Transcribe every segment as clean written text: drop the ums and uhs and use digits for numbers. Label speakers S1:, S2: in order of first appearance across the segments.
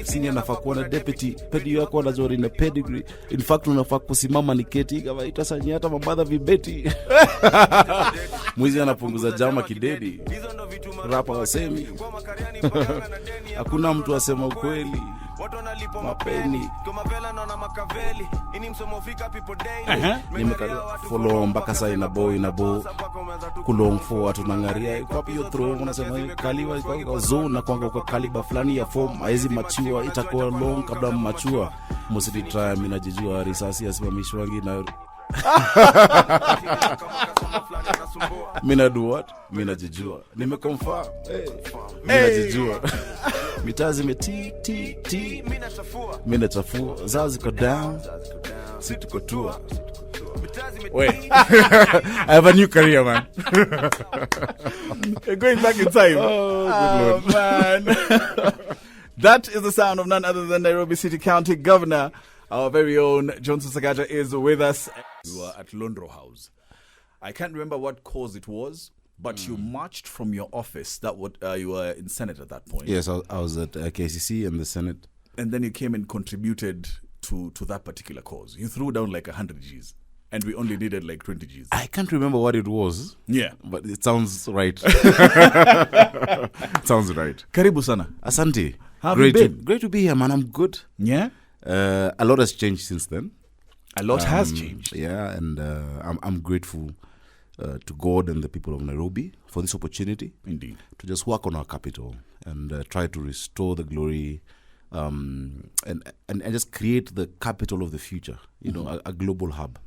S1: senior anafaa kuwa na deputy, pedi yako anajua ina pedigree. In fact unafaa kusimama ni keti kama itasanya hata mamadha vibeti. Mwizi anapunguza jama kidedi. Rapa wasemi. Hakuna mtu asema ukweli. Mapeni kama vela na makaveli ini msomofika people daily nimeka follow mpaka saa ina bo kulong for tunangaria copy your throw unasema kaliwa kwa zone na kwa kaliba fulani ya form haizi mature itakuwa long kabla mature msidi try mimi najijua risasi asimamishwa wangi na mina do what mina jijua nimeconfirm mina jijua mitazi meti mina chafua zazi ko down sit ko tour. Wait, I have a new career, man.
S2: Going back in time.
S1: Oh, good Lord.
S2: Man. That is the sound of none other than Nairobi City County Governor. Our very own Johnson Sakaja is with us. You were at Londro House. I can't remember what cause it was, but you marched from your office. That what you were in Senate at that point.
S1: Yes, I was at KCC and the Senate.
S2: And then you came and contributed to that particular cause. You threw down like 100 Gs. And we only needed like 20 Gs.
S1: I can't remember what it was.
S2: Yeah.
S1: But it sounds right. Sounds right.
S2: Karibu sana.
S1: Asante.
S2: How have you been?
S1: Great to be here, man. I'm good.
S2: Yeah?
S1: A lot has changed since then.
S2: A lot has changed.
S1: Yeah, and I'm grateful to God and the people of Nairobi for this opportunity.
S2: Indeed.
S1: To just work on our capital and try to restore the glory and just create the capital of the future, you know, a global hub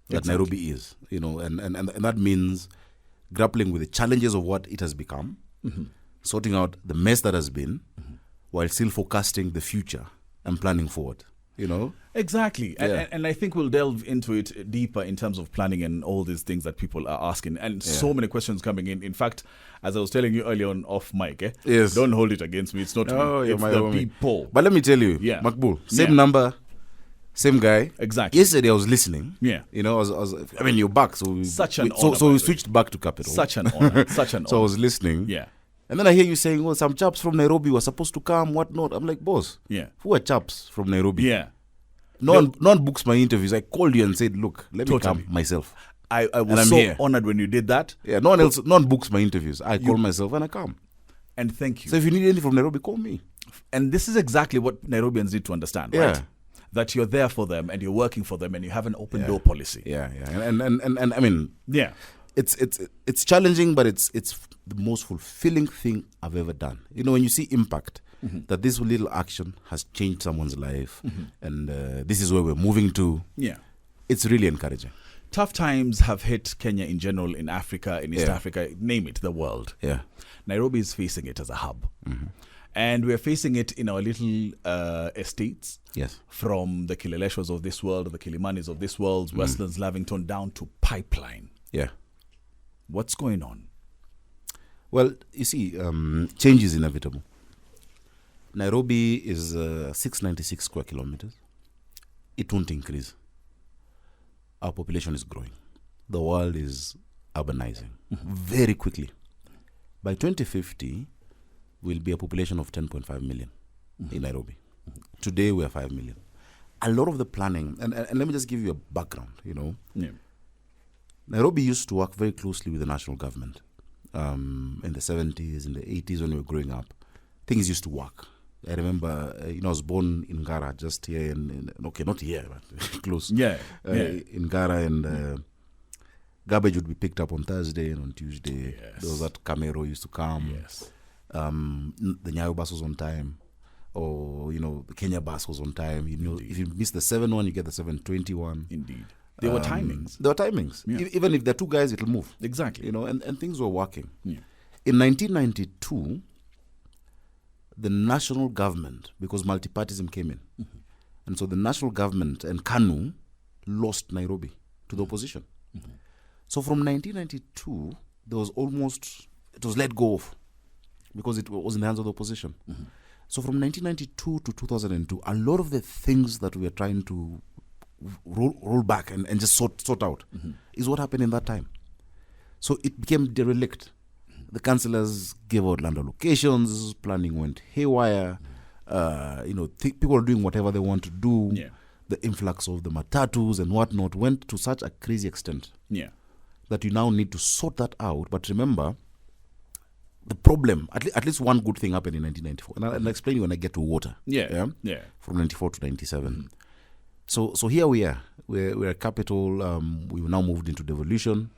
S1: that
S2: Exactly.
S1: Nairobi is, you know, and that means grappling with the challenges of what it has become, sorting out the mess that has been, while still forecasting the future and planning forward, you know?
S2: Exactly.
S1: Yeah.
S2: And I think we'll delve into it deeper in terms of planning and all these things that people are asking. And so many questions coming in. In fact, as I was telling you earlier on off mic,
S1: Yes.
S2: don't hold it against me. It's not
S1: Oh,
S2: me.
S1: you're
S2: It's
S1: my
S2: the
S1: homie.
S2: people.
S1: But let me tell you,
S2: Yeah.
S1: Maqul, same
S2: Yeah.
S1: number, same guy.
S2: Exactly.
S1: Yesterday I was listening.
S2: Yeah.
S1: You know, I mean, you're back. So we,
S2: Such an
S1: so,
S2: honor,
S1: so
S2: by
S1: we
S2: the way.
S1: switched back to capital.
S2: Such an honor. Such an
S1: So I
S2: honor.
S1: was listening.
S2: Yeah.
S1: And then I hear you saying, well, some chaps from Nairobi were supposed to come, whatnot. I'm like, boss,
S2: Yeah.
S1: who are chaps from Nairobi?
S2: Yeah.
S1: No one books my interviews. I called you and said, look, let me
S2: Totally.
S1: come myself.
S2: I
S1: And
S2: was
S1: I'm
S2: so
S1: here.
S2: honored when you did that.
S1: Yeah, no one books my interviews. I call myself and I come.
S2: And thank you.
S1: So if you need anything from Nairobi, call me.
S2: And this is exactly what Nairobians need to understand,
S1: Yeah.
S2: right? That you're there for them and you're working for them and you have an open door policy.
S1: Yeah. And I mean,
S2: Yeah.
S1: it's challenging, but it's the most fulfilling thing I've ever done. You know, when you see impact, that this little action has changed someone's life, and this is where we're moving to.
S2: Yeah.
S1: It's really encouraging.
S2: Tough times have hit Kenya in general, in Africa, in East Africa, name it, the world.
S1: Yeah.
S2: Nairobi is facing it as a hub. And we're facing it in our little estates,
S1: Yes.
S2: from the Kileleshwas of this world, the Kilimanis of this world, Westlands, Lavington, down to Pipeline.
S1: Yeah.
S2: What's going on?
S1: Well, you see, change is inevitable. Nairobi is 696 square kilometers. It won't increase. Our population is growing. The world is urbanizing very quickly. By 2050, we'll be a population of 10.5 million in Nairobi. Today, we are 5 million. A lot of the planning, and let me just give you a background, you know.
S2: Yeah.
S1: Nairobi used to work very closely with the national government in the 70s, in the 80s when we were growing up. Things used to work. I remember, I was born in Gara, just here, okay, not here, but close.
S2: Yeah.
S1: In Gara, and garbage would be picked up on Thursday and on Tuesday.
S2: Yes.
S1: There was that Camero used to come.
S2: Yes.
S1: The Nyayo bus was on time. Or, the Kenya bus was on time. If you miss the 7-1, you get the 7:21.
S2: Indeed. There were timings.
S1: There were timings.
S2: Yeah.
S1: Even if there are two guys, it'll move.
S2: Exactly.
S1: And things were working.
S2: Yeah.
S1: In 1992, the national government, because multipartyism came in, and so the national government and KANU lost Nairobi to the opposition. So from 1992, it was let go of because it was in the hands of the opposition. So from 1992 to 2002, a lot of the things that we are trying to roll back and just sort out is what happened in that time. So it became derelict. The councillors gave out land allocations, planning went haywire, People are doing whatever they want to do.
S2: Yeah.
S1: The influx of the matatus and whatnot went to such a crazy extent that you now need to sort that out. But remember, the problem, at least one good thing happened in 1994. And I'll explain you when I get to water. From 94 to 97. So here we are. We're a capital. We've now moved into devolution.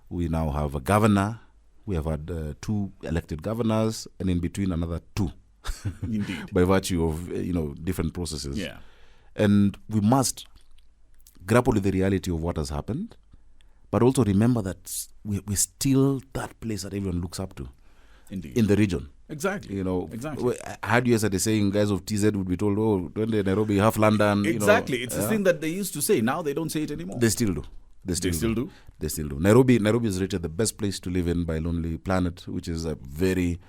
S1: We now have a governor. We have had 2 elected governors, and in between another 2.
S2: Indeed.
S1: By virtue of different processes.
S2: Yeah.
S1: And we must grapple with the reality of what has happened, but also remember that we're still that place that everyone looks up to.
S2: Indeed.
S1: In the region.
S2: Exactly.
S1: Exactly. I heard you yesterday saying guys of TZ would be told, oh, don't they Nairobi, half London.
S2: Exactly. It's the thing that they used to say. Now they don't say it anymore.
S1: They still do. They still do. Nairobi is rated the best place to live in by Lonely Planet, which is a very,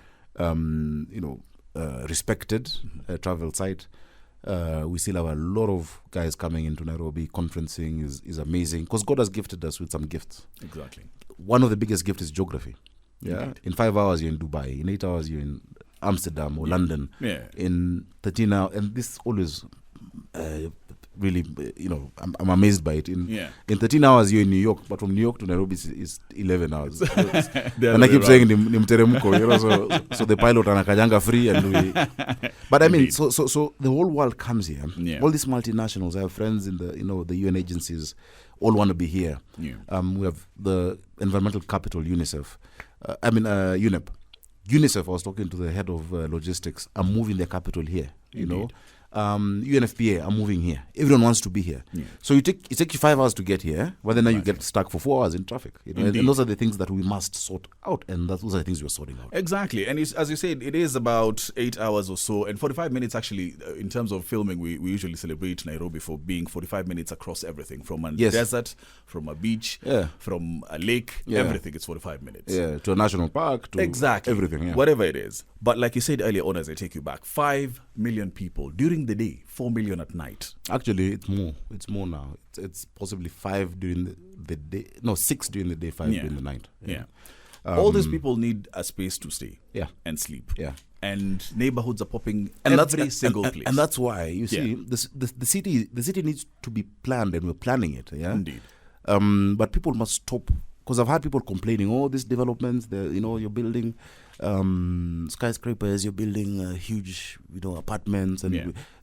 S1: respected travel site. We still have a lot of guys coming into Nairobi. Conferencing is amazing because God has gifted us with some gifts.
S2: Exactly.
S1: One of the biggest gifts is geography. Yeah.
S2: Indeed.
S1: In 5 hours you're in Dubai. In 8 hours you're in Amsterdam or London.
S2: Yeah.
S1: In 13 hours, and this always really, I'm amazed by it. In 13 hours you're in New York, but from New York to Nairobi is 11 hours. And I keep saying nimteremko, so the pilot anakajanga free and we. But I mean,
S2: Indeed.
S1: so the whole world comes here.
S2: Yeah.
S1: All these multinationals. I have friends in the UN agencies, all want to be here.
S2: Yeah.
S1: We have the environmental capital, UNICEF. UNEP. UNICEF, I was talking to the head of logistics. I'm moving their capital here. UNFPA, I'm moving here. Everyone wants to be here. Yeah. So it takes you 5 hours to get here, but then you get stuck for 4 hours in traffic. And those are the things that we must sort out, and those are the things we're sorting out.
S2: Exactly. And as you said, it is about 8 hours or so, and 45 minutes actually, in terms of filming, we usually celebrate Nairobi for being 45 minutes across everything, from a desert, from a beach, from a lake, everything. It's 45 minutes.
S1: Yeah, to a national park, to everything. Yeah.
S2: Whatever it is. But like you said earlier on, as I take you back, 5 million people during the day, 4 million at night.
S1: Actually, it's more. It's more now. It's possibly 5 during the day. No, 6 during the day, 5 during the night.
S2: Yeah. All these people need a space to stay and sleep.
S1: Yeah.
S2: And neighborhoods are popping every single place.
S1: And that's why, you see, the city needs to be planned, and we're planning it. Yeah.
S2: Indeed.
S1: But people must stop, because I've had people complaining, oh, these developments, you're building skyscrapers, you're building huge, apartments, and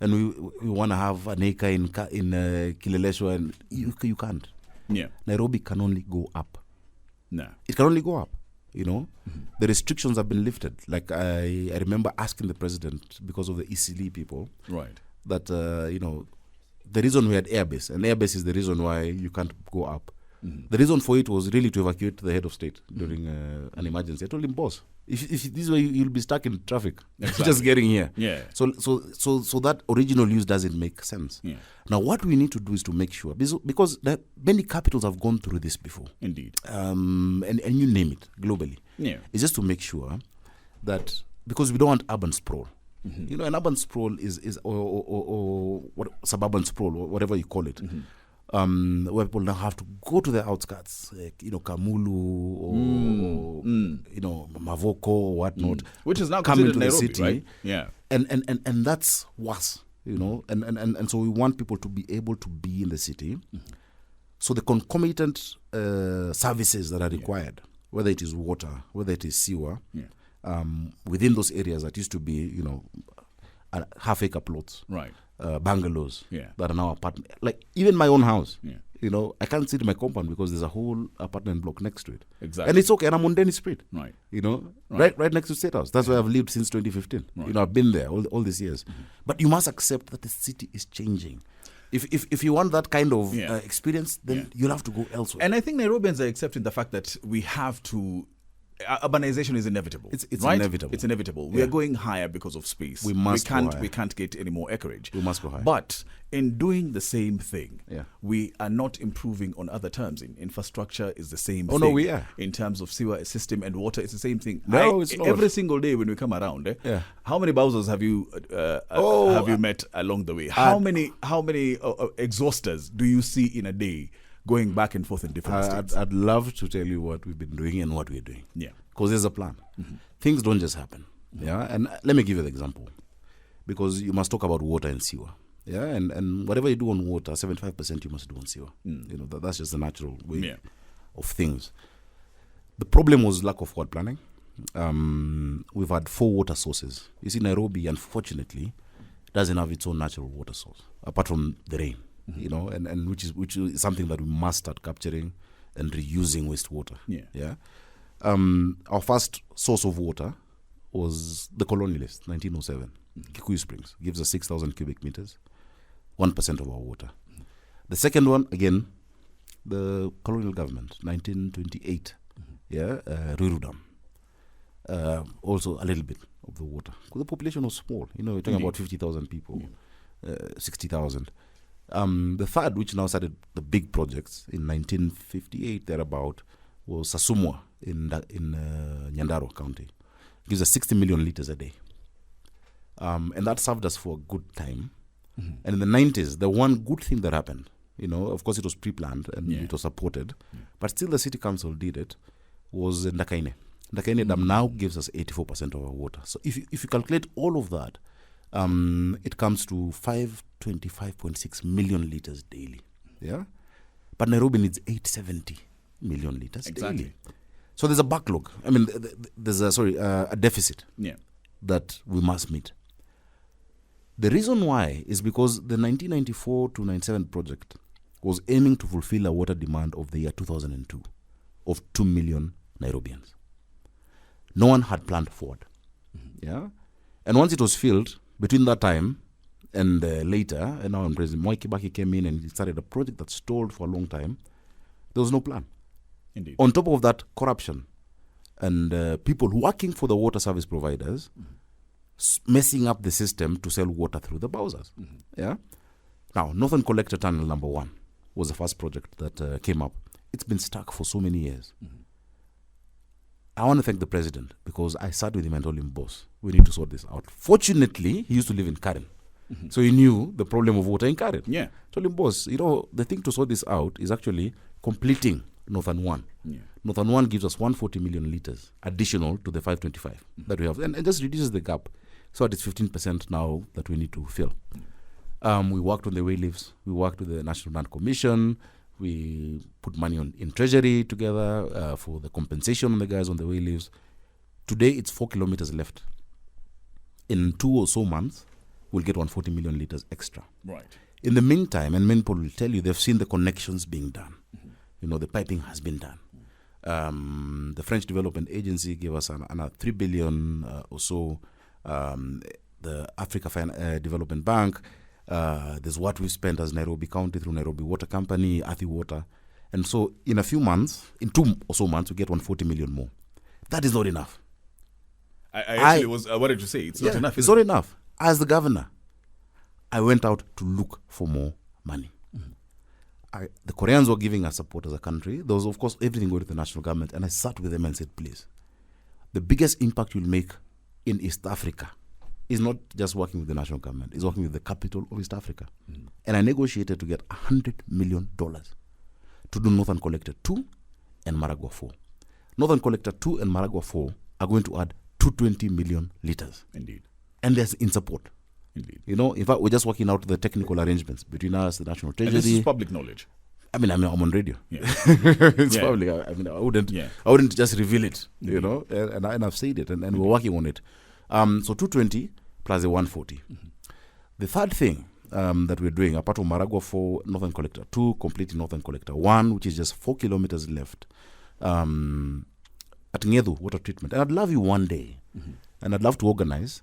S1: we want to have an acre in Kileleshwa, and you can't.
S2: Yeah.
S1: Nairobi can only go up.
S2: No.
S1: It can only go up. The restrictions have been lifted. Like I remember asking the president, because of the ECD people,
S2: right,
S1: that the reason we had airbase, and airbase is the reason why you can't go up. The reason for it was really to evacuate the head of state during an emergency. I told him, boss, if this way you'll be stuck in traffic, just getting here.
S2: Yeah.
S1: So that original use doesn't make sense. Yeah. Now what we need to do is to make sure, because many capitals have gone through this before.
S2: Indeed.
S1: And you name it globally.
S2: Yeah.
S1: It's just to make sure that, because we don't want urban sprawl. An urban sprawl is or what, suburban sprawl, or whatever you call it. Where people now have to go to the outskirts, like, Kamulu or Mavoko or whatnot,
S2: which is now
S1: coming
S2: considered
S1: to
S2: Nairobi,
S1: the city,
S2: right? Yeah,
S1: and that's worse, and so we want people to be able to be in the city. So the concomitant services that are required, whether it is water, whether it is sewer, within those areas that used to be, half-acre plots,
S2: right.
S1: Bungalows that are now apartment. Like even my own house, I can't sit in my compound because there's a whole apartment block next to it.
S2: Exactly.
S1: And it's okay, and I'm on Dennis Street.
S2: Right.
S1: Right next to State House. That's where I've lived since 2015.
S2: Right.
S1: I've been there all these years. But you must accept that the city is changing. If you want that kind of experience, then you'll have to go elsewhere.
S2: And I think Nairobians are accepting the fact that we have to. Urbanization is inevitable.
S1: It's
S2: right?
S1: inevitable.
S2: It's inevitable. We are going higher because of space.
S1: We
S2: can't get any more acreage.
S1: We must go higher.
S2: But in doing the same thing, we are not improving on other terms. In infrastructure is the same thing.
S1: No, we are.
S2: In terms of sewer system and water, it's the same thing.
S1: No, it's not.
S2: Every single day when we come around, how many Bowsers have you met along the way? How many exhausters do you see in a day? Going back and forth in different states.
S1: I'd love to tell you what we've been doing and what we're doing.
S2: Yeah.
S1: Because there's a plan. Things don't just happen. Yeah. And let me give you the example. because you must talk about water and sewer. Yeah, and whatever you do on water, 75% you must do on sewer. You know, that's just the natural way of things. The problem was lack of forward planning. We've had 4 water sources. You see, Nairobi, unfortunately, doesn't have its own natural water source, apart from the rain, you know, and which is something that we must start capturing and reusing wastewater. Our first source of water was the colonialist, 1907. Kitui Springs gives us 6,000 cubic meters, 1% of our water. The second one, again, the colonial government, 1928, Ruru Dam. Also a little bit of the water. Because the population was small. You know, we're talking about 50,000 people, 60,000. The third, which now started the big projects in 1958, thereabout, was Sasumwa in Nyandaro County. Gives us 60 million liters a day. And that served us for a good time. And in the 90s, the one good thing that happened, you know, of course it was pre-planned and it was supported, but still the city council did it, was Ndakaine. Ndakaine Dam now gives us 84% of our water. So if you calculate all of that, it comes to 525.6 million liters daily. Yeah, but Nairobi needs 870 million liters daily. So there's a backlog. I mean, there's a deficit that we must meet. The reason why is because the 1994 to 97 project was aiming to fulfill a water demand of the year 2002 of 2 million Nairobians. No one had planned forward. Yeah, and once it was filled, between that time and later, and now when President Moi Kibaki came in and he started a project that stalled for a long time, there was no plan.
S2: Indeed.
S1: On top of that, corruption and people working for the water service providers messing up the system to sell water through the bowsers. Yeah. Now, Northern Collector Tunnel number 1 was the first project that came up. It's been stuck for so many years. I want to thank the president because I sat with him and told him, boss, we need to sort this out. Fortunately, he used to live in Karen. So he knew the problem of water in Karen.
S2: Yeah.
S1: Told him, boss, you know, the thing to sort this out is actually completing Northern 1. Northern 1 gives us 140 million liters additional to the 525 that we have. And just reduces the gap. So it's 15% now that we need to fill. We worked on the way leaves. We worked with the National Land Commission. We put money in treasury together for the compensation on the guys on the way leaves. Today, it's 4 kilometers left. In 2 or so months, we'll get 140 million liters extra.
S2: Right.
S1: In the meantime, and many people will tell you, they've seen the connections being done. You know, the piping has been done. The French Development Agency gave us another 3 billion or so. The Africa Development Bank. There's what we spent as Nairobi County through Nairobi Water Company, Athi Water. And so in a few months, in 2 or so months, we get 140 million more. That is not enough.
S2: I actually was, what did you say? It's not enough.
S1: It's not enough. As the governor, I went out to look for more money. The Koreans were giving us support as a country. There was, of course, everything going to the national government. And I sat with them and said, please, the biggest impact you'll make in East Africa is not just working with the national government, it's working with the capital of East Africa. And I negotiated to get $100 million to do Northern Collector 2 and Maragua 4. Northern Collector 2 and Maragua 4 are going to add 220 million liters.
S2: Indeed.
S1: And they're in support.
S2: Indeed.
S1: You know, in fact, we're just working out the technical arrangements between us, the National Treasury.
S2: And this is public knowledge.
S1: I mean, I'm on radio.
S2: Yeah.
S1: It's public. I mean, I wouldn't just reveal it, you know, and I've said it, and we're working on it. So 220 plus the 140. The third thing that we're doing, apart from Maragua 4, Northern Collector 2, completing Northern Collector 1, which is just 4 kilometers left, at Ngedu water treatment. And I'd love you one day, and I'd love to organize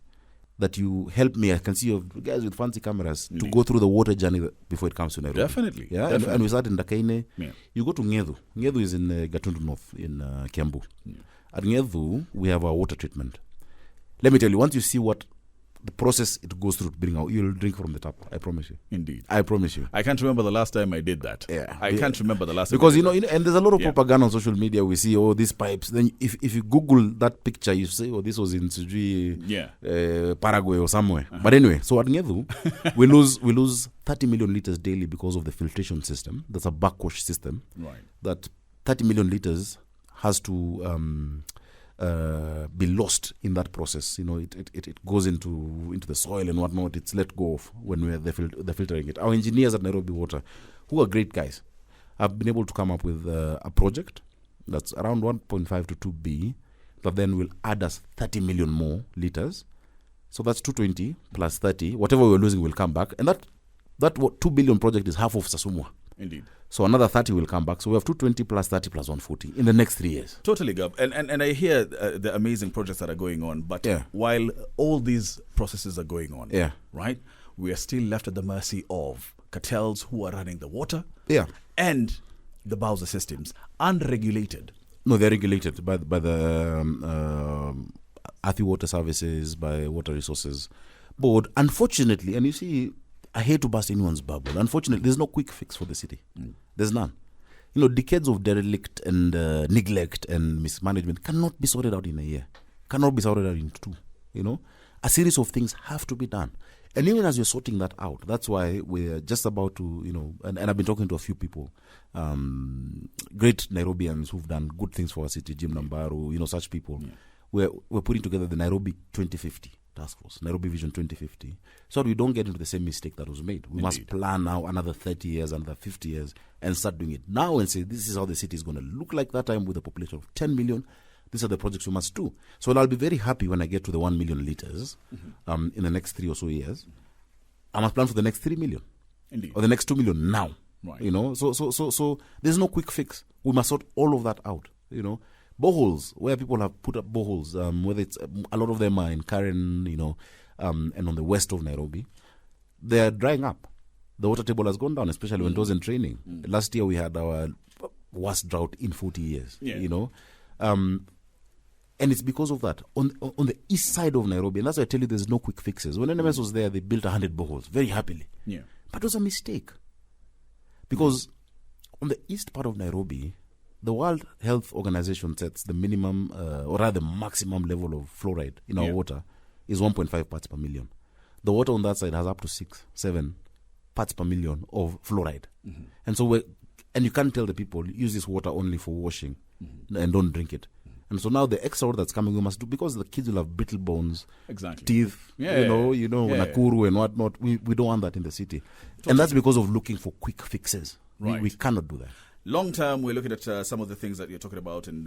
S1: that you help me. I can see you guys with fancy cameras to go through the water journey before it comes to Nairobi.
S2: Definitely.
S1: Yeah,
S2: definitely.
S1: And we start in Ndakaine. You go to Ngedu. Ngedu is in Gatundu North in Kiambu. At Ngedu, we have our water treatment. Let me tell you, once you see what the process it goes through to bring out, you'll drink from the tap. I promise you.
S2: Indeed.
S1: I promise you.
S2: I can't remember the last time I did that. I can't remember the last time.
S1: Because, you know, and there's a lot of propaganda on social media. We see, these pipes. Then if you Google that picture, you say, this was in Paraguay or somewhere. But anyway, so at Ngedu, we lose 30 million liters daily because of the filtration system. That's a backwash system.
S2: Right.
S1: That 30 million liters has to be lost in that process. It goes into the soil and whatnot. It's let go of when they're filtering it. Our engineers at Nairobi Water, who are great guys, have been able to come up with a project that's around 1.5 to 2 B, but then will add us 30 million more liters. So that's 220 plus 30. Whatever we're losing will come back. And that 2 billion project is half of Sasumwa.
S2: Indeed.
S1: So another 30 will come back. So we have 220 plus 30 plus 140 in the next 3 years.
S2: Totally, Gov. And I hear the amazing projects that are going on. But while all these processes are going on, right, we are still left at the mercy of cartels who are running the water and the Bowser systems, unregulated.
S1: No, they're regulated by the Athi Water Services, by Water Resources Board. Unfortunately, and you see, I hate to burst anyone's bubble. Unfortunately, there's no quick fix for the city. There's none. Decades of derelict and neglect and mismanagement cannot be sorted out in a year. Cannot be sorted out in 2. A series of things have to be done. And even as you're sorting that out, that's why we're just about to, and I've been talking to a few people, great Nairobians who've done good things for our city, Jim Nambaru, such people. We're putting together the Nairobi 2050 task force, Nairobi Vision 2050, so that we don't get into the same mistake that was made. We must plan now another 30 years, another 50 years, and start doing it now and say, this is how the city is going to look like that time with a population of 10 million. These are the projects we must do. So I'll be very happy when I get to the 1 million liters in the next 3 or so years. I must plan for the next 3 million.
S2: Indeed.
S1: Or the next 2 million now.
S2: Right.
S1: So there's no quick fix. We must sort all of that out. Boreholes, where people have put up boreholes, whether it's a lot of them are in Karen, and on the west of Nairobi, they're drying up. The water table has gone down, especially when it was in training. Last year we had our worst drought in 40 years. And it's because of that. On the east side of Nairobi, and that's why I tell you there's no quick fixes. When NMS was there, they built 100 boreholes very happily. But it was a mistake. Because on the east part of Nairobi, the World Health Organization sets the minimum, or rather maximum level of fluoride in our water is 1.5 parts per million. The water on that side has up to 6, 7 parts per million of fluoride. And so and you can't tell the people, use this water only for washing and don't drink it. And so now the extra water that's coming, we must do, because the kids will have brittle bones, teeth, Nakuru and whatnot. We don't want that in the city. And that's because of looking for quick fixes. We cannot do that.
S2: Long term, we're looking at some of the things that you're talking about, and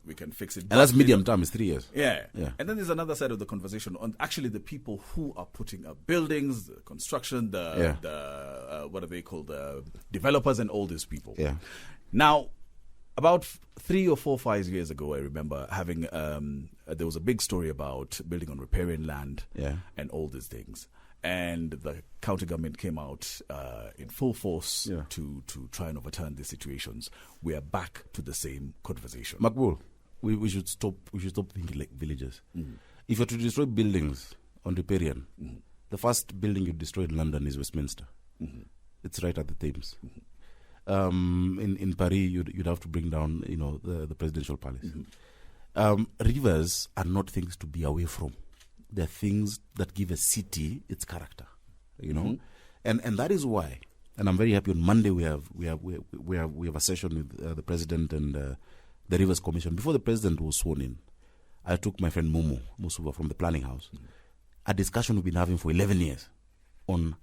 S2: we can fix it.
S1: And that's medium term, is 3 years.
S2: Yeah. And then there's another side of the conversation on actually the people who are putting up buildings, the construction, the what are they called, the developers, and all these people. Now, about 3 or 4, 5 years ago, I remember having there was a big story about building on riparian land and all these things. And the county government came out in full force to try and overturn these situations. We are back to the same conversation.
S1: Maqul, we should stop. We should stop thinking like villagers. If you're to destroy buildings on riparian, the first building you destroy in London is Westminster. It's right at the Thames. In Paris, you'd have to bring down, the presidential palace. Rivers are not things to be away from. They're things that give a city its character, and that is why. And I'm very happy. On Monday we have a session with the president and the Rivers Commission. Before the president was sworn in, I took my friend Momo Musuva from the Planning House. A discussion we've been having for 11 years on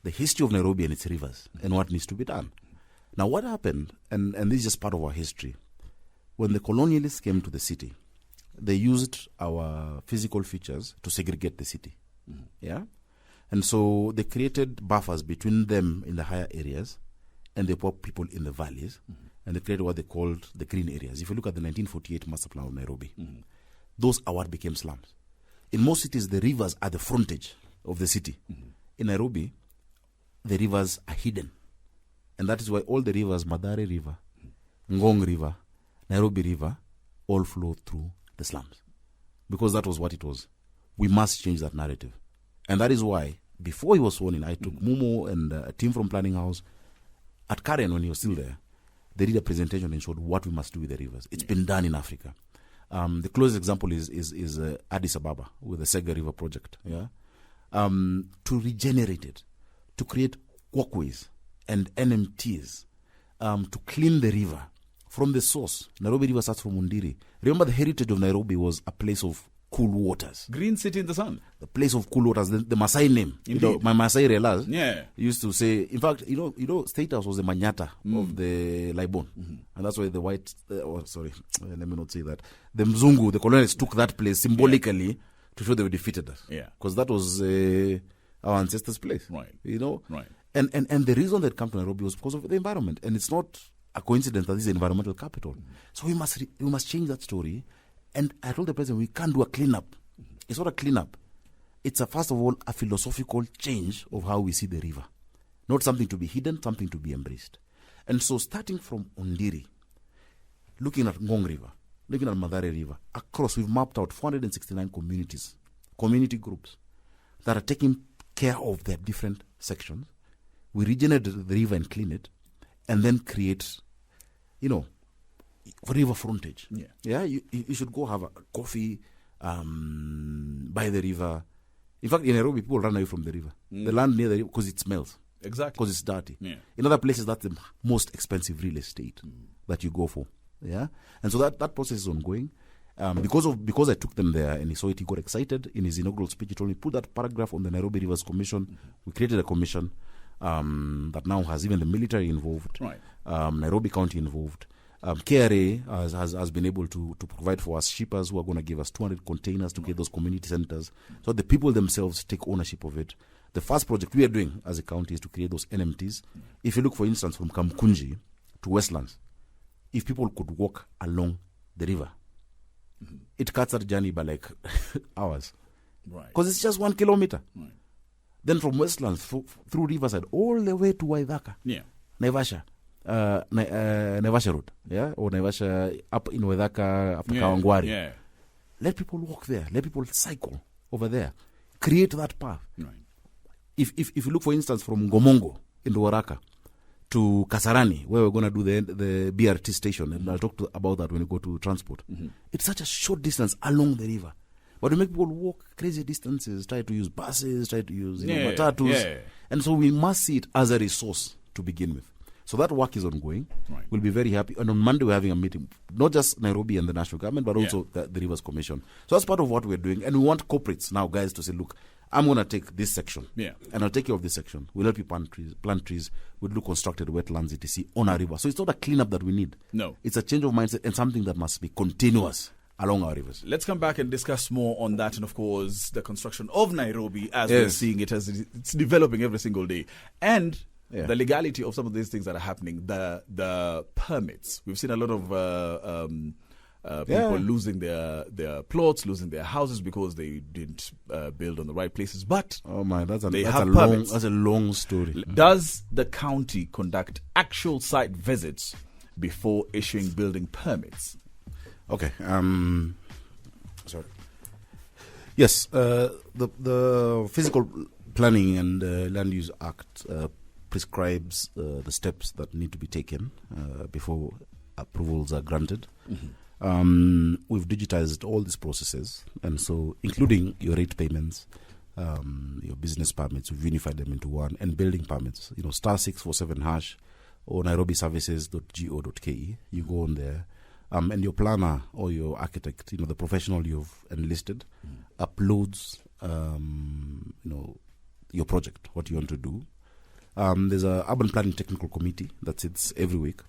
S1: the history of Nairobi and its rivers and what needs to be done. Now, what happened, and this is just part of our history, when the colonialists came to the city, they used our physical features to segregate the city. And so they created buffers between them in the higher areas and the poor people in the valleys, and they created what they called the green areas. If you look at the 1948 master plan of Nairobi, those are what became slums. In most cities, the rivers are the frontage of the city. In Nairobi, the rivers are hidden. And that is why all the rivers, Madare River, Ngong River, Nairobi River, all flow through the slums, because that was what it was. We must change that narrative. And that is why, before he was sworn in, I took Mumo and a team from Planning House at Karen when he was still there. They did a presentation and showed what we must do with the rivers. It's been done in Africa. The closest example is Addis Ababa with the Sega River project. To regenerate it, to create walkways and NMTs, to clean the river from the source. Nairobi River starts from Undiri. Remember, the heritage of Nairobi was a place of cool waters.
S2: Green city in the sun.
S1: The place of cool waters. The Maasai name.
S2: Indeed.
S1: My Maasai Relas
S2: Yeah.
S1: used to say, in fact, State House was the Manyata of the Laibon. And that's why the white, let me not say that. The Mzungu, the colonists took that place symbolically to show they were defeated us.
S2: Yeah.
S1: Because that was our ancestors' place.
S2: Right. Right.
S1: And the reason that come to Nairobi was because of the environment. And it's not a coincidence that this is an environmental capital. So we must change that story. And I told the president, we can't do a cleanup. It's not a cleanup. It's first of all, a philosophical change of how we see the river. Not something to be hidden, something to be embraced. And so starting from Undiri, looking at Ngong River, looking at Mathare River, across, we've mapped out 469 communities, community groups that are taking care of their different sections. We regenerate the river and clean it, and then create, river frontage. Yeah. You should go have a coffee by the river. In fact, in Nairobi, people run away from the river. The land near the river, because it smells.
S2: Exactly.
S1: Because it's dirty.
S2: Yeah.
S1: In other places, that's the most expensive real estate that you go for. Yeah. And so that process is ongoing. Because I took them there and he saw it, he got excited. In his inaugural speech, he told me, put that paragraph on the Nairobi Rivers Commission. We created a commission that now has even the military involved,
S2: right.
S1: Nairobi County involved. KRA has been able to provide for us shippers who are going to give us 200 containers to get those community centers. So the people themselves take ownership of it. The first project we are doing as a county is to create those NMTs. If you look, for instance, from Kamkunji to Westlands, if people could walk along the river, it cuts that journey by like hours.
S2: Right.
S1: Because it's just 1 kilometer.
S2: Right.
S1: Then from Westlands, through Riverside, all the way to Waithaka, Naivasha. Naivasha Road, or Naivasha up in Waithaka after Kawangwari.
S2: Yeah.
S1: Let people walk there. Let people cycle over there. Create that path.
S2: Right.
S1: If you look, for instance, from Gomongo in Ruaraka to Kasarani, where we're going to do the BRT station, and I'll talk about that when we go to transport. It's such a short distance along the river. But we make people walk crazy distances, try to use buses, try to use matatus.
S2: Yeah.
S1: And so we must see it as a resource to begin with. So that work is ongoing.
S2: Right.
S1: We'll be very happy. And on Monday, we're having a meeting, not just Nairobi and the national government, but also the Rivers Commission. So that's part of what we're doing. And we want corporates now, guys, to say, look, I'm going to take this section. And I'll take care of this section. We'll help you plant trees. We'll do constructed wetlands, etc. on our river. So it's not a cleanup that we need.
S2: No.
S1: It's a change of mindset and something that must be continuous along our rivers.
S2: Let's come back and discuss more on that and, of course, the construction of Nairobi as we're seeing it, as it's developing every single day. And the legality of some of these things that are happening, the permits. We've seen a lot of people losing their plots, losing their houses because they didn't build on the right places. But
S1: that's a long story.
S2: Does the county conduct actual site visits before issuing building permits?
S1: Okay. Sorry. Yes. The Physical Planning and Land Use Act prescribes the steps that need to be taken before approvals are granted. We've digitized all these processes, and so including your rate payments, your business permits, we've unified them into one, and building permits. *647# or nairobiservices.go.ke. You go on there. And your planner or your architect, the professional you've enlisted, uploads, your project, what you want to do. There's a urban planning technical committee that sits every week.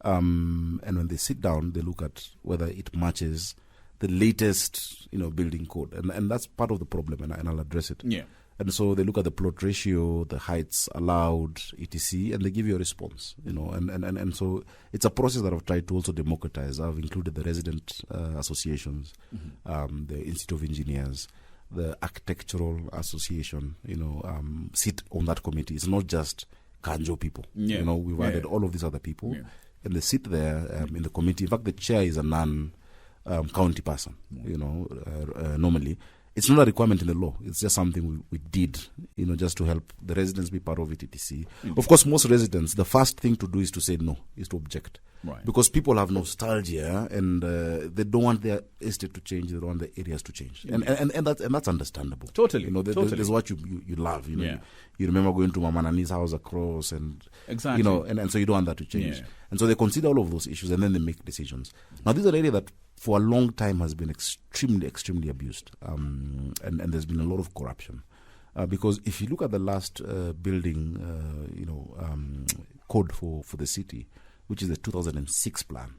S1: And when they sit down, they look at whether it matches the latest, building code. And that's part of the problem, and I'll address it.
S2: Yeah.
S1: And so they look at the plot ratio, the heights allowed, etc., and they give you a response, and so it's a process that I've tried to also democratize. I've included the resident associations, the Institute of Engineers, the Architectural Association, sit on that committee. It's not just Kanjo people. We've added all of these other people, and they sit there in the committee. In fact, the chair is a non-county person, normally. it's not a requirement in the law. It's just something we did, just to help the residents be part of it, etc. Of course, most residents, the first thing to do is to say no, is to object.
S2: Right.
S1: Because people have nostalgia and they don't want their estate to change, they don't want the areas to change. And that's understandable.
S2: Totally.
S1: There's what you love. You remember going to Mama Nani's house across and
S2: exactly.
S1: And so you don't want that to change.
S2: Yeah.
S1: And so they consider all of those issues and then they make decisions. Now, this is an area that for a long time has been extremely abused. And there's been a lot of corruption. Because if you look at the last building, code for the city, which is the 2006 plan,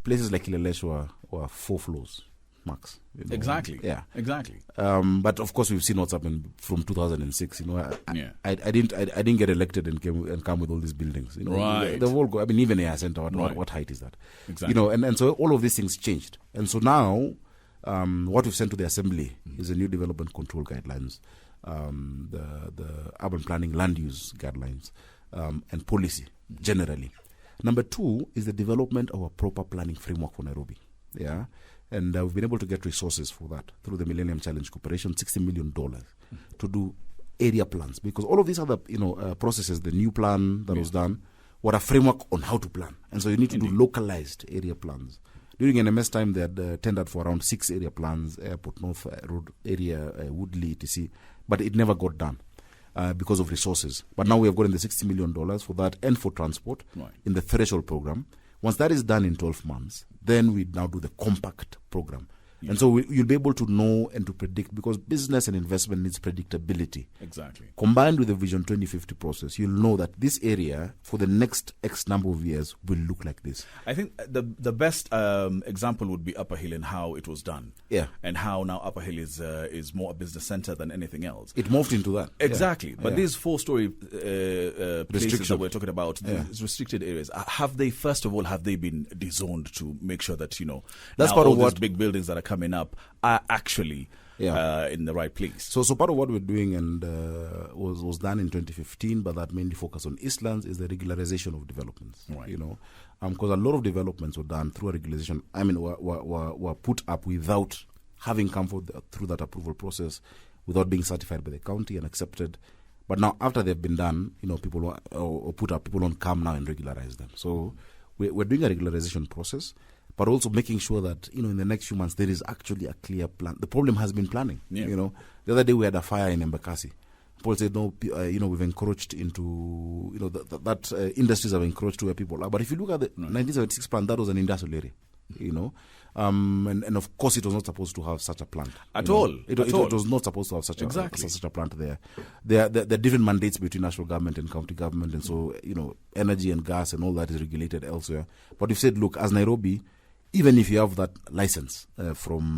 S1: places like Kileleshwa were 4 floors max.
S2: Exactly.
S1: Yeah.
S2: Exactly.
S1: But of course, we've seen what's happened from 2006. I didn't get elected and come with all these buildings.
S2: Right.
S1: The whole even Air Center. What height is that?
S2: Exactly.
S1: And so all of these things changed. And so now, what we've sent to the Assembly is a new development control guidelines, the urban planning land use guidelines, and policy generally. Number 2 is the development of a proper planning framework for Nairobi. Yeah. And we've been able to get resources for that through the Millennium Challenge Corporation, $60 million to do area plans. Because all of these other processes, the new plan that was done, were a framework on how to plan. And so you need to do localized area plans. During NMS time, they had tendered for around 6 area plans, Airport North Road area, Woodley, etc. But it never got done because of resources. But now we have gotten the $60 million for that and for transport in the threshold program. Once that is done in 12 months, then we now do the compact program. Yeah. And so you'll be able to know and to predict, because business and investment needs predictability.
S2: Exactly.
S1: Combined with the Vision 2050 process, you'll know that this area for the next X number of years will look like this.
S2: I think the best example would be Upper Hill and how it was done.
S1: Yeah.
S2: And how now Upper Hill is more a business center than anything else.
S1: It morphed into that.
S2: Exactly. Yeah. But these 4-story places that we're talking about, these restricted areas, have they been dezoned to make sure that,
S1: that's
S2: now
S1: part
S2: all
S1: of
S2: these
S1: what
S2: big buildings that are coming up are actually in the right place?
S1: So part of what we're doing and was done in 2015, but that mainly focused on Eastlands, is the regularization of developments.
S2: Right.
S1: Because a lot of developments were done through a regularization. I mean, were put up without having come through that approval process, without being certified by the county and accepted. But now, after they've been done, people or put up, people don't come now and regularize them. So we're doing a regularization process, but also making sure that, in the next few months, there is actually a clear plan. The problem has been planning.
S2: Yeah.
S1: The other day we had a fire in Embakasi. Paul said, no, we've encroached into, that industries have encroached to where people are. But if you look at the 1976 plan, that was an industrial area, and of course it was not supposed to have such a plant.
S2: At all.
S1: It was not supposed to have such a plant there. There are different mandates between national government and county government, and so, energy and gas and all that is regulated elsewhere. But we've said, look, as Nairobi, even if you have that license from,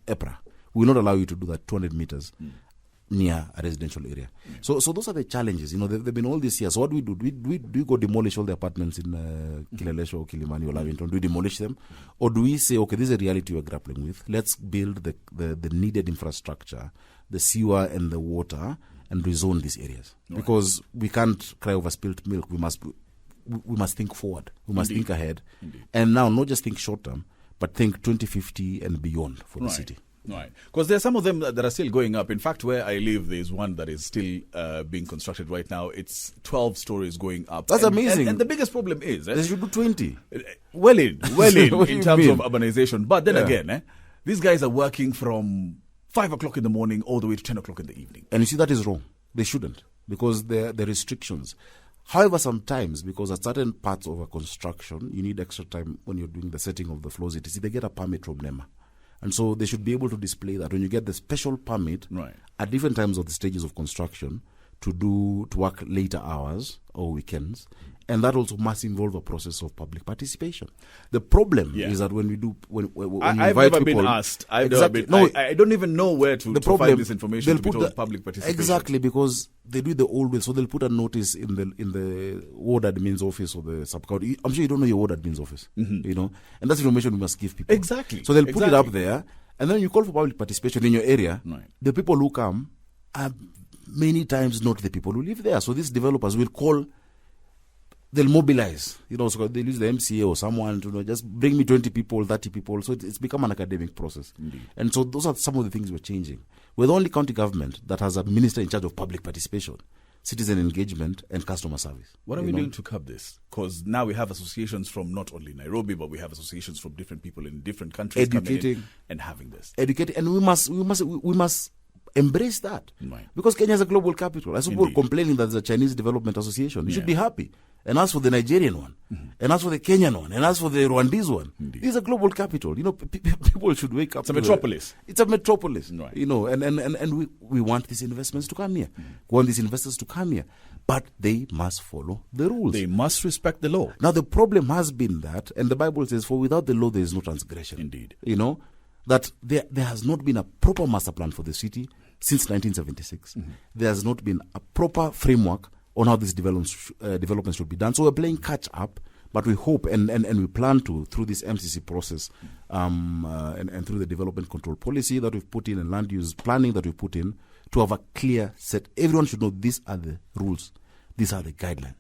S1: EPRA, we will not allow you to do that 200 meters near a residential area. So those are the challenges. They've been all these years. So what do we do? Do we go demolish all the apartments in Kileleshwa or Kilimani or Lavington? Do we demolish them? Or do we say, okay, this is a reality we're grappling with. Let's build the needed infrastructure, the sewer and the water, and rezone these areas. Right. Because we can't cry over spilt milk. We must think forward. We must think ahead. Indeed. And now not just think short term, but think 2050 and beyond for the city.
S2: Right. Because there are some of them that are still going up. In fact, where I live, there's one that is still being constructed right now. It's 12 stories going up.
S1: That's amazing.
S2: And the biggest problem is...
S1: They should do 20.
S2: Well in terms of urbanization. But then again, these guys are working from 5 o'clock in the morning all the way to 10 o'clock in the evening.
S1: And you see, that is wrong. They shouldn't, because there are restrictions. However, sometimes, because at certain parts of a construction, you need extra time when you're doing the setting of the floors, etc. They get a permit from NEMA. And so they should be able to display that when you get the special permit at different times of the stages of construction to work later hours or weekends. And that also must involve a process of public participation. The problem is that when we do, when
S2: I've
S1: invite
S2: never
S1: people,
S2: been asked. I don't even know where to find this information to be told public participation.
S1: Exactly, because they do it the old way. So they'll put a notice in the ward admin's office or the sub-county. I'm sure you don't know your ward admin's office, and that's information we must give people.
S2: Exactly.
S1: So they'll put it up there, and then you call for public participation in your area.
S2: Right.
S1: The people who come are many times not the people who live there. So these developers will call they'll mobilize. So they'll use the MCA or someone to just bring me 20 people, 30 people. So it's become an academic process.
S2: Indeed.
S1: And so those are some of the things we're changing. We're the only county government that has a minister in charge of public participation, citizen engagement, and customer service.
S2: What are we doing to curb this? Because now we have associations from not only Nairobi, but we have associations from different people in different countries coming in and having this.
S1: Educating, and we must embrace that.
S2: Right.
S1: Because Kenya is a global capital. I suppose complaining that there's a Chinese Development Association. You should be happy. And as for the Nigerian one, and as for the Kenyan one, and as for the Rwandese one, this is a global capital. People should wake up.
S2: It's a metropolis.
S1: It's a metropolis.
S2: Right.
S1: And we want these investments to come here. We want these investors to come here. But they must follow the rules.
S2: They must respect the law.
S1: Now, the problem has been that, and the Bible says, for without the law, there is no transgression.
S2: Indeed.
S1: That there has not been a proper master plan for the city since 1976. There has not been a proper framework on how this development should be done. So we're playing catch up, but we hope and we plan to, through this MCC process and through the development control policy that we've put in and land use planning that we've put in, to have a clear set. Everyone should know these are the rules, these are the guidelines,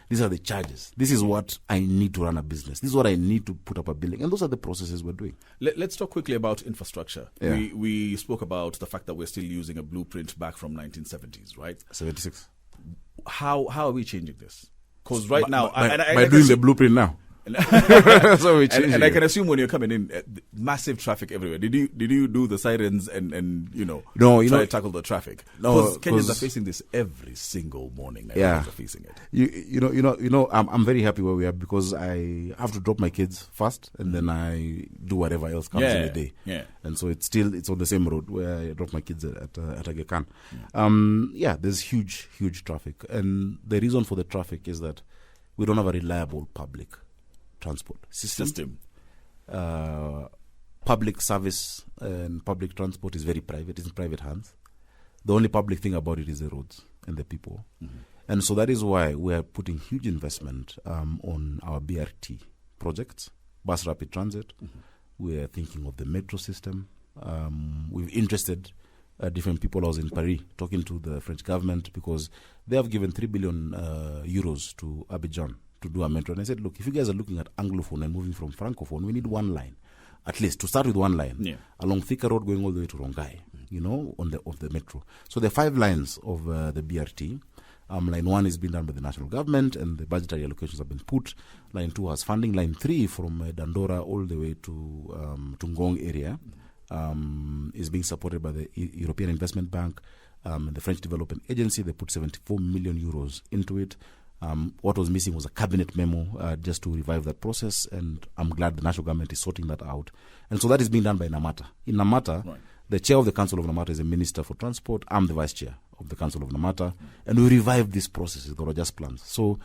S1: these are the charges. This is what I need to run a business. This is what I need to put up a building. And those are the processes we're doing.
S2: Let's talk quickly about infrastructure.
S1: Yeah.
S2: We spoke about the fact that we're still using a blueprint back from 1970s, right?
S1: 76.
S2: How are we changing this? Because right now...
S1: By doing the blueprint now. So we
S2: and I can assume when you're coming in, massive traffic everywhere. Did you do the sirens and try to tackle the traffic?
S1: No,
S2: Kenyans are facing this every single morning. Nigerians are facing it.
S1: I'm very happy where we are because I have to drop my kids first and then I do whatever else comes in the day.
S2: Yeah.
S1: And so it's on the same road where I drop my kids at Aga Khan. There's huge traffic, and the reason for the traffic is that we don't have a reliable public transport system. Public service and public transport is very private. It's in private hands. The only public thing about it is the roads and the people. And so that is why we are putting huge investment on our BRT projects, bus rapid transit. We are thinking of the metro system. We've interested different people. I was in Paris talking to the French government because they have given 3 billion euros to Abidjan to do a metro. And I said, look, if you guys are looking at Anglophone and moving from Francophone, we need one line, at least to start with one line, along Thika Road going all the way to Rongai, of the metro. So there are 5 lines of the BRT. Line 1 is being done by the national government and the budgetary allocations have been put. Line 2 has funding. Line 3 from Dandora all the way to Ngong area is being supported by the European Investment Bank and the French Development Agency. They put 74 million euros into it. What was missing was a cabinet memo just to revive that process, and I'm glad the national government is sorting that out. And so that is being done by Namata. In Namata, the chair of the Council of Namata is a minister for transport. I'm the vice chair of the Council of Namata, and we revived these processes. There were just plans. So,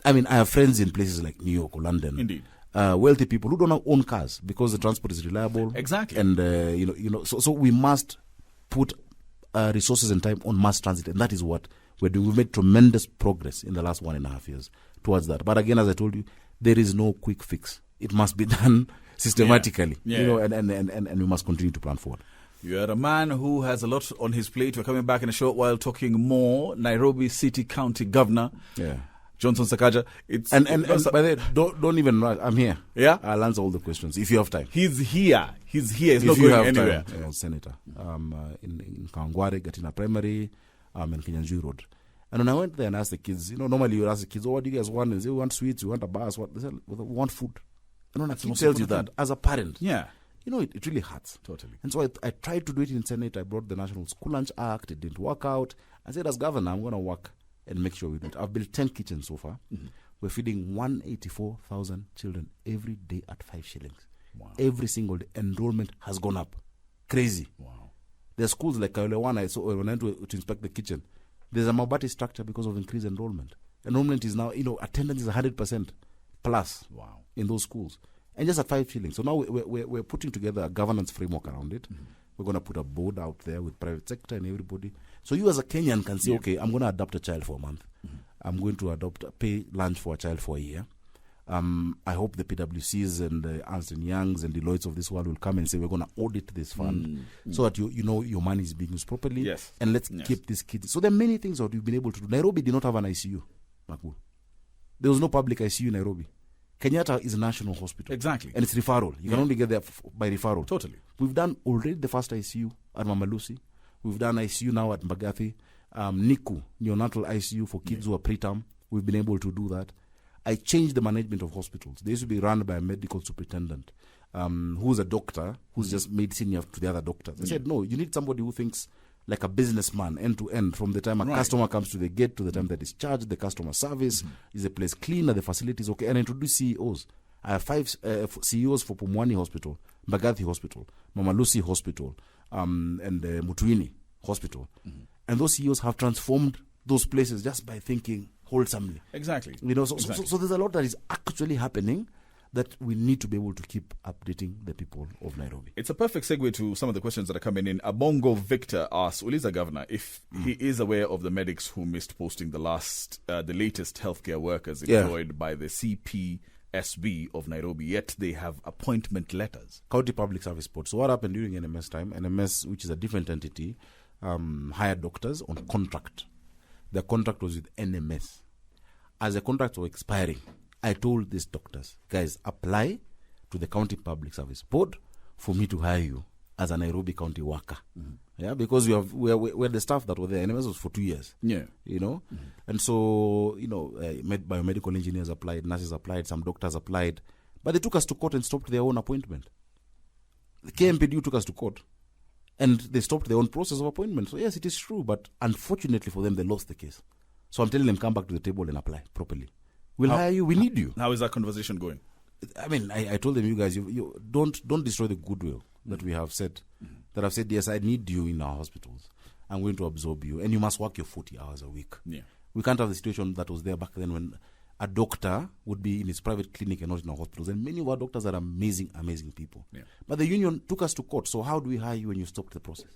S1: I have friends in places like New York or London.
S2: Indeed.
S1: Wealthy people who don't own cars because the transport is reliable.
S2: Exactly.
S1: And so we must put resources and time on mass transit, and that is what we're doing. We've made tremendous progress in the last 1.5 years towards that. But again, as I told you, there is no quick fix. It must be done systematically. And we must continue to plan forward.
S2: You're a man who has a lot on his plate. We're coming back in a short while talking more. Nairobi City County Governor Johnson Sakaja.
S1: By the way, don't even rush. I'm here.
S2: Yeah?
S1: I'll answer all the questions if you have time.
S2: He's here. He's not going anywhere.
S1: Senator. In Kangware, Gatina Primary, and Kinyanjui Road. And when I went there and asked the kids, normally you ask the kids, what do you guys want? They say, we want sweets, we want a bus. They said, we want food. And when a kid tells you that, as a parent, it really hurts.
S2: Totally.
S1: And so I tried to do it in Senate. I brought the National School Lunch Act. It didn't work out. I said, as governor, I'm going to work and make sure we do it. I've built 10 kitchens so far. We're feeding 184,000 children every day at 5 shillings.
S2: Wow.
S1: Every single day. Enrollment has gone up. Crazy. Wow. There are schools like Karaoke. I saw when I went to inspect the kitchen. There's a Mabati structure because of increased enrollment. Enrollment is now, attendance is 100% plus in those schools. And just at 5 shillings. So now we're putting together a governance framework around it. We're going to put a board out there with private sector and everybody. So you as a Kenyan can say, okay, I'm going to adopt a child for a month. I'm going to pay lunch for a child for a year. I hope the PwCs and the Ernst & Youngs and Deloitte of this world will come and say, we're going to audit this fund so that your money is being used properly.
S2: Yes.
S1: And let's keep these kids. So there are many things that we've been able to do. Nairobi did not have an ICU, Maqul. There was no public ICU in Nairobi. Kenyatta is a national hospital.
S2: Exactly.
S1: And it's referral. You can only get there by referral.
S2: Totally.
S1: We've done already the first ICU at Mama Lucy. We've done ICU now at Mbagathi. NICU, neonatal ICU for kids who are preterm. We've been able to do that. I changed the management of hospitals. They used to be run by a medical superintendent who's a doctor who's just made senior to the other doctors. I said, no, you need somebody who thinks like a businessman, end to end, from the time a customer comes to the gate to the time that is charged, the customer service, is the place clean, are the facilities okay? And I introduce CEOs. I have 5 CEOs for Pumwani Hospital, Mbagathi Hospital, Mama Lucy Hospital, and Mutuini Hospital. And those CEOs have transformed those places just by thinking wholesomely.
S2: Exactly.
S1: So there's a lot that is actually happening that we need to be able to keep updating the people of Nairobi.
S2: It's a perfect segue to some of the questions that are coming in. Abongo Victor asks Uliza Governor if he is aware of the medics who missed posting the latest healthcare workers employed by the CPSB of Nairobi, yet they have appointment letters.
S1: County Public Service Board. So what happened during NMS time? NMS, which is a different entity, hired doctors on contract. The contract was with NMS. As the contract was expiring, I told these doctors, guys, apply to the County Public Service Board for me to hire you as a Nairobi County worker. Yeah, because we're the staff that were there. NMS was for 2 years.
S2: Yeah.
S1: And so, biomedical engineers applied, nurses applied, some doctors applied, but they took us to court and stopped their own appointment. The KMPDU took us to court and they stopped their own process of appointment. So yes, it is true, but unfortunately for them, they lost the case. So I'm telling them, come back to the table and apply properly. We'll hire you. We need you.
S2: How is that conversation going?
S1: I mean, I told them, you guys, you don't destroy the goodwill that we have said. That I've said, yes, I need you in our hospitals. I'm going to absorb you, and you must work your 40 hours a week.
S2: Yeah.
S1: We can't have the situation that was there back then when a doctor would be in his private clinic and not in our hospitals. And many of our doctors are amazing, amazing people. Yeah. But the union took us to court. So how do we hire you when you stopped the process?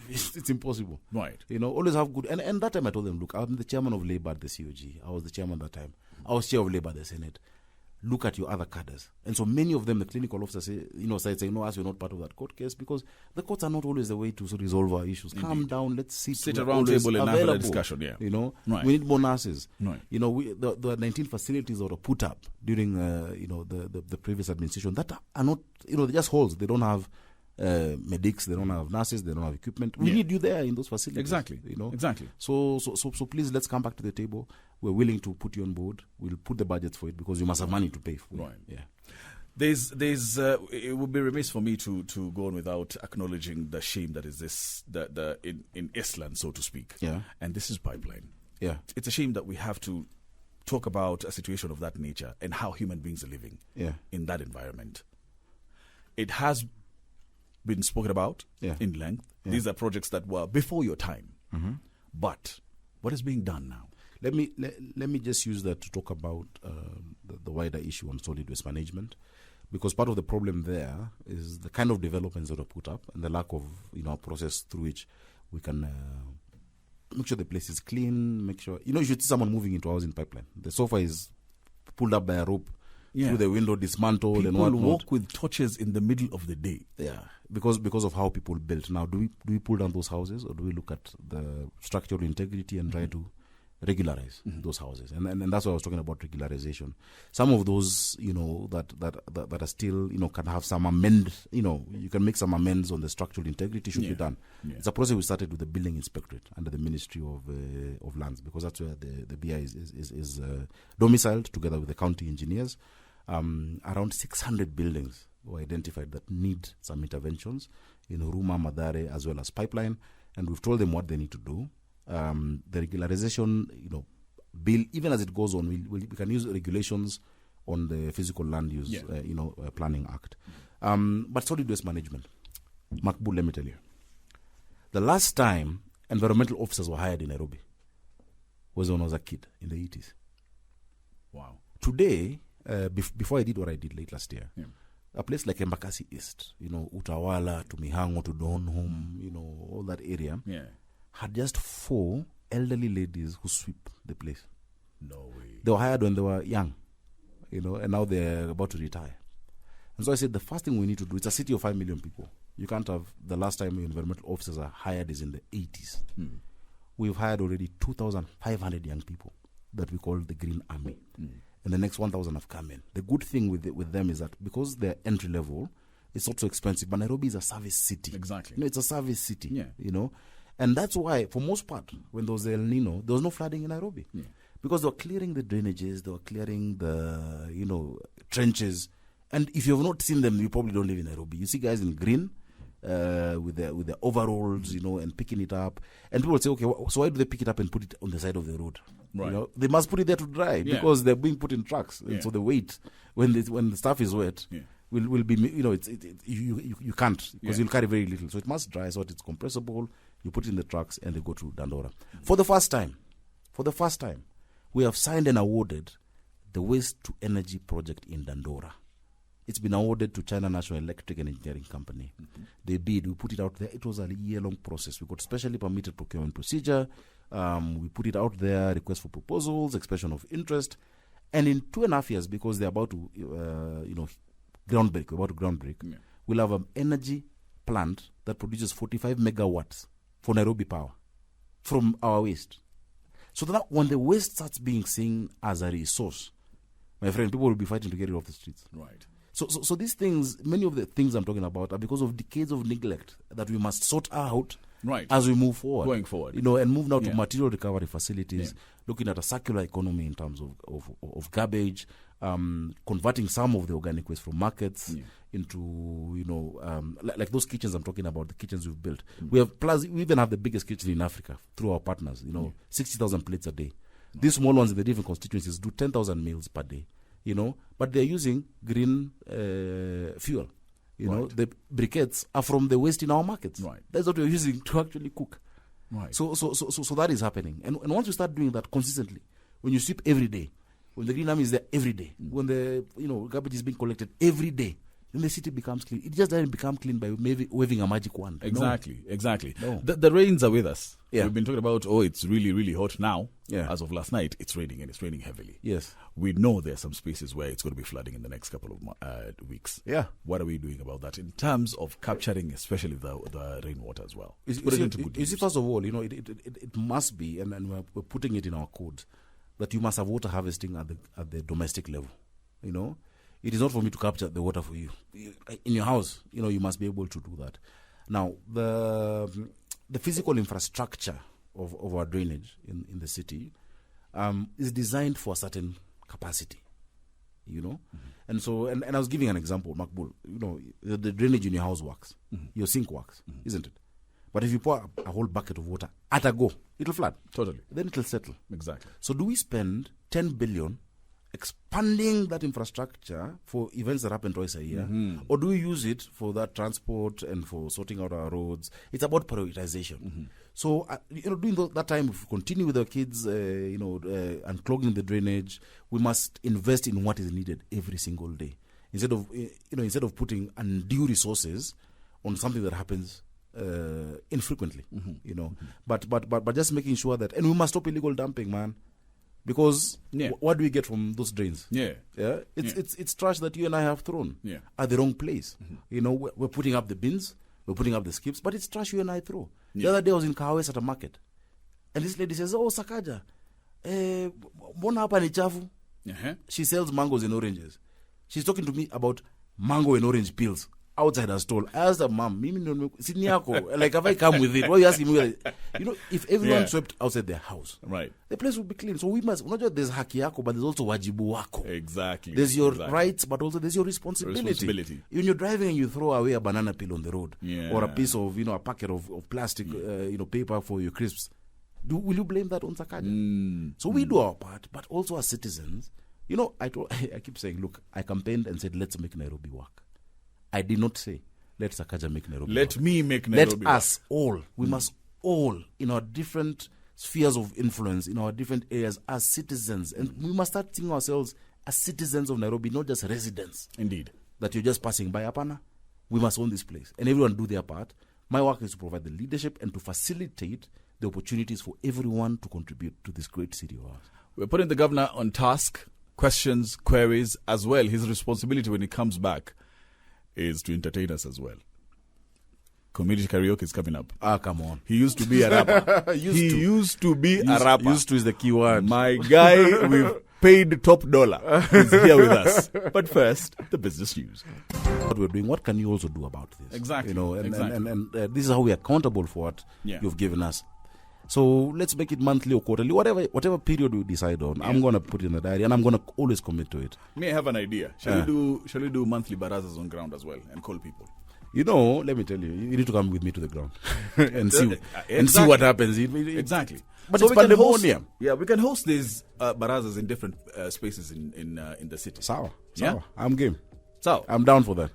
S1: It's impossible.
S2: Right.
S1: Always have good. And that time I told them, look, I'm the chairman of Labour at the COG. I was the chairman that time. I was chair of Labour at the Senate. Look at your other cadres. And so many of them, the clinical officers say, as you're not part of that court case, because the courts are not always the way to resolve our issues. Indeed. Calm down, let's sit
S2: around table and have a discussion. Yeah.
S1: Right. We need more nurses.
S2: Right.
S1: The 19 facilities that were put up during the previous administration that are not, they're just halls. They don't have medics, they don't have nurses, they don't have equipment. We need you there in those facilities.
S2: Exactly. Exactly.
S1: So please, let's come back to the table. We're willing to put you on board. We'll put the budgets for it because you must have money to pay for it.
S2: Right.
S1: Yeah.
S2: There's it would be remiss for me to go on without acknowledging the shame that is this in Estland, so to speak.
S1: Yeah.
S2: And this is pipeline.
S1: Yeah.
S2: It's a shame that we have to talk about a situation of that nature and how human beings are living in that environment. It has been spoken about in length. Yeah. These are projects that were before your time. Mm-hmm. But what is being done now?
S1: Let me just use that to talk about the wider issue on solid waste management, because part of the problem there is the kind of developments that are put up and the lack of a process through which we can make sure the place is clean. Make sure you should see someone moving into a housing pipeline. The sofa is pulled up by a rope through the window, dismantled,
S2: people
S1: and whatnot.
S2: People walk with torches in the middle of the day.
S1: Yeah, because of how people built. Now, do we pull down those houses, or do we look at the structural integrity and try to regularize those houses? And that's why I was talking about regularization. Some of those, that are still, can have some amend. You can make some amends on the structural integrity. Should be done. Yeah. It's a process we started with the Building Inspectorate under the Ministry of Lands, because that's where the BI is domiciled together with the county engineers. Around 600 buildings were identified that need some interventions in Huruma, Mathare, as well as pipeline, and we've told them what they need to do. The regularization, bill, even as it goes on, we can use regulations on the Physical Land Use, Planning Act. But solid waste management, Maqul, let me tell you, the last time environmental officers were hired in Nairobi was when I was a kid in the 80s.
S2: Wow.
S1: Today, before I did what I did late last year, a place like Embakasi East, Utawala to Mihango to Donholm, all that area, had just 4 elderly ladies who sweep the place.
S2: No way.
S1: They were hired when they were young, and now they're about to retire. And so I said, the first thing we need to do, it's a city of 5 million people. You can't have, the last time environmental officers are hired is in the 80s. We've hired already 2,500 young people that we call the Green Army. And the next 1,000 have come in. The good thing with them is that because they're entry level, it's not so expensive. But Nairobi is a service city.
S2: Exactly.
S1: It's a service city.
S2: Yeah.
S1: And that's why, for most part, when there was El Nino, there was no flooding in Nairobi.
S2: Yeah.
S1: Because they were clearing the drainages, they were clearing the, trenches. And if you have not seen them, you probably don't live in Nairobi. You see guys in green with their overalls, and picking it up. And people say, okay, so why do they pick it up and put it on the side of the road?
S2: Right.
S1: They must put it there to dry because they're being put in trucks. And so the weight, when the stuff is wet, will be, you can't because you'll carry very little. So it must dry so that it's compressible. You put it in the trucks and they go to Dandora. For the first time, we have signed and awarded the waste to energy project in Dandora. It's been awarded to China National Electric and Engineering Company. They bid, we put it out there. It was a year-long process. We got specially permitted procurement procedure. We put it out there, request for proposals, expression of interest. And in 2.5 years, because they're about to, groundbreak, we'll have an energy plant that produces 45 megawatts for Nairobi Power from our waste. So that when the waste starts being seen as a resource, my friend, people will be fighting to get it off the streets.
S2: Right.
S1: So these things, many of the things I'm talking about are because of decades of neglect that we must sort out as we move forward.
S2: Going forward.
S1: And move now to material recovery facilities, looking at a circular economy in terms of garbage, converting some of the organic waste from markets into, like those kitchens I'm talking about, the kitchens we've built. We even have the biggest kitchen in Africa through our partners, 60,000 plates a day. These small ones in the different constituencies do 10,000 meals per day, but they're using green fuel. The briquettes are from the waste in our markets.
S2: Right.
S1: That's what we're using to actually cook.
S2: Right.
S1: So that is happening. And once you start doing that consistently, when you sweep every day, when the Green Army is there every day, when the garbage is being collected every day, then the city becomes clean. It just doesn't become clean by maybe waving a magic wand.
S2: Exactly.
S1: No.
S2: The rains are with us.
S1: Yeah.
S2: We've been talking about, it's really, really hot now.
S1: Yeah.
S2: As of last night, it's raining and it's raining heavily.
S1: Yes.
S2: We know there are some spaces where it's going to be flooding in the next couple of weeks.
S1: Yeah.
S2: What are we doing about that in terms of capturing, especially the rainwater as well?
S1: You see, first of all, it must be, and we're putting it in our code, that you must have water harvesting at the domestic level. It is not for me to capture the water for you. In your house, you must be able to do that. Now, the physical infrastructure of our drainage in the city is designed for a certain capacity, And so, and I was giving an example, Maqul. The drainage in your house works. Your sink works, isn't it? But if you pour a whole bucket of water at a go, it'll flood.
S2: Totally.
S1: Then it'll settle.
S2: Exactly.
S1: So do we spend 10 billion expanding that infrastructure for events that happen twice a year, or do we use it for that transport and for sorting out our roads? It's about prioritization. So, during that time, if we continue with our kids, unclogging the drainage, we must invest in what is needed every single day instead of putting undue resources on something that happens infrequently. But just making sure that, and we must stop illegal dumping, man. Because what do we get from those drains? It's trash that you and I have thrown at the wrong place. We're putting up the bins, we're putting up the skips, but it's trash you and I throw. The other day I was in Karaoke at a market, and this lady says, "Oh, Sakaja, mbona hapa ni chafu?" She sells mangoes and oranges. She's talking to me about mango and orange peels outside her stall. I asked her, "Mom, like have I come with it? Why are you asking me?" If everyone swept outside their house,
S2: right,
S1: the place would be clean. So we must not just there's haki yako, but there's also wajibu wako.
S2: Exactly.
S1: There's your rights, but also there's your responsibility. When you're driving and you throw away a banana peel on the road, or a piece of a packet of plastic, paper for your crisps, will you blame that on Sakaja? So we do our part, but also as citizens, I keep saying, look, I campaigned and said, let's make Nairobi work. I did not say, let Sakaja make Nairobi
S2: Let
S1: work.
S2: me make Nairobi
S1: Let
S2: work.
S1: us all, we must all, in our different spheres of influence, in our different areas, as citizens, and we must start seeing ourselves as citizens of Nairobi, not just residents.
S2: Indeed.
S1: That you're just passing by, Apana. We must own this place. And everyone do their part. My work is to provide the leadership and to facilitate the opportunities for everyone to contribute to this great city of ours.
S2: We're putting the governor on task, questions, queries, as well. His responsibility when he comes back is to entertain us as well. Community karaoke is coming up.
S1: Ah, come on.
S2: He used to be a rapper. Used to be a rapper.
S1: Used to is the key word.
S2: My guy with paid top dollar is here with us. But first, the business news.
S1: What we're doing, what can you also do about this?
S2: Exactly.
S1: You know, and,
S2: Exactly.
S1: and this is how we are accountable for what
S2: Yeah.
S1: you've given us. So let's make it monthly or quarterly, whatever period we decide on. I'm going to put it in the diary, and I'm going to always commit to it.
S2: May I have an idea? Shall we do monthly barazas on ground as well and call people?
S1: You know, let me tell you, you need to come with me to the ground and see
S2: Exactly.
S1: what happens.
S2: Exactly.
S1: But
S2: So
S1: it's
S2: we can host,
S1: pandemonium.
S2: we can host these barazas in different spaces in the city.
S1: Sawa.
S2: Yeah?
S1: I'm game.
S2: So,
S1: I'm down for that.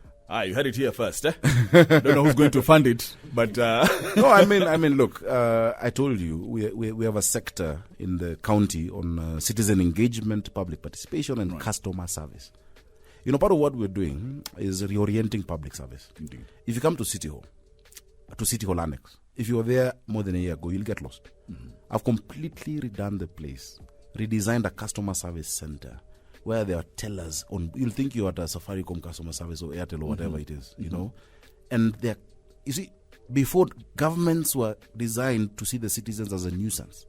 S2: you heard it here first. Don't know who's going to fund it, but
S1: No, I mean, look, I told you we have a sector in the county on citizen engagement, public participation, and customer service. You know, part of what we're doing is reorienting public service.
S2: Indeed.
S1: If you come to City Hall Annex, if you were there more than a year ago, you'll get lost. Mm-hmm. I've completely redone the place, redesigned a customer service center where there are tellers on. You'll think you're at a Safaricom customer service or Airtel or whatever it is, you know. And you see, before, governments were designed to see the citizens as a nuisance.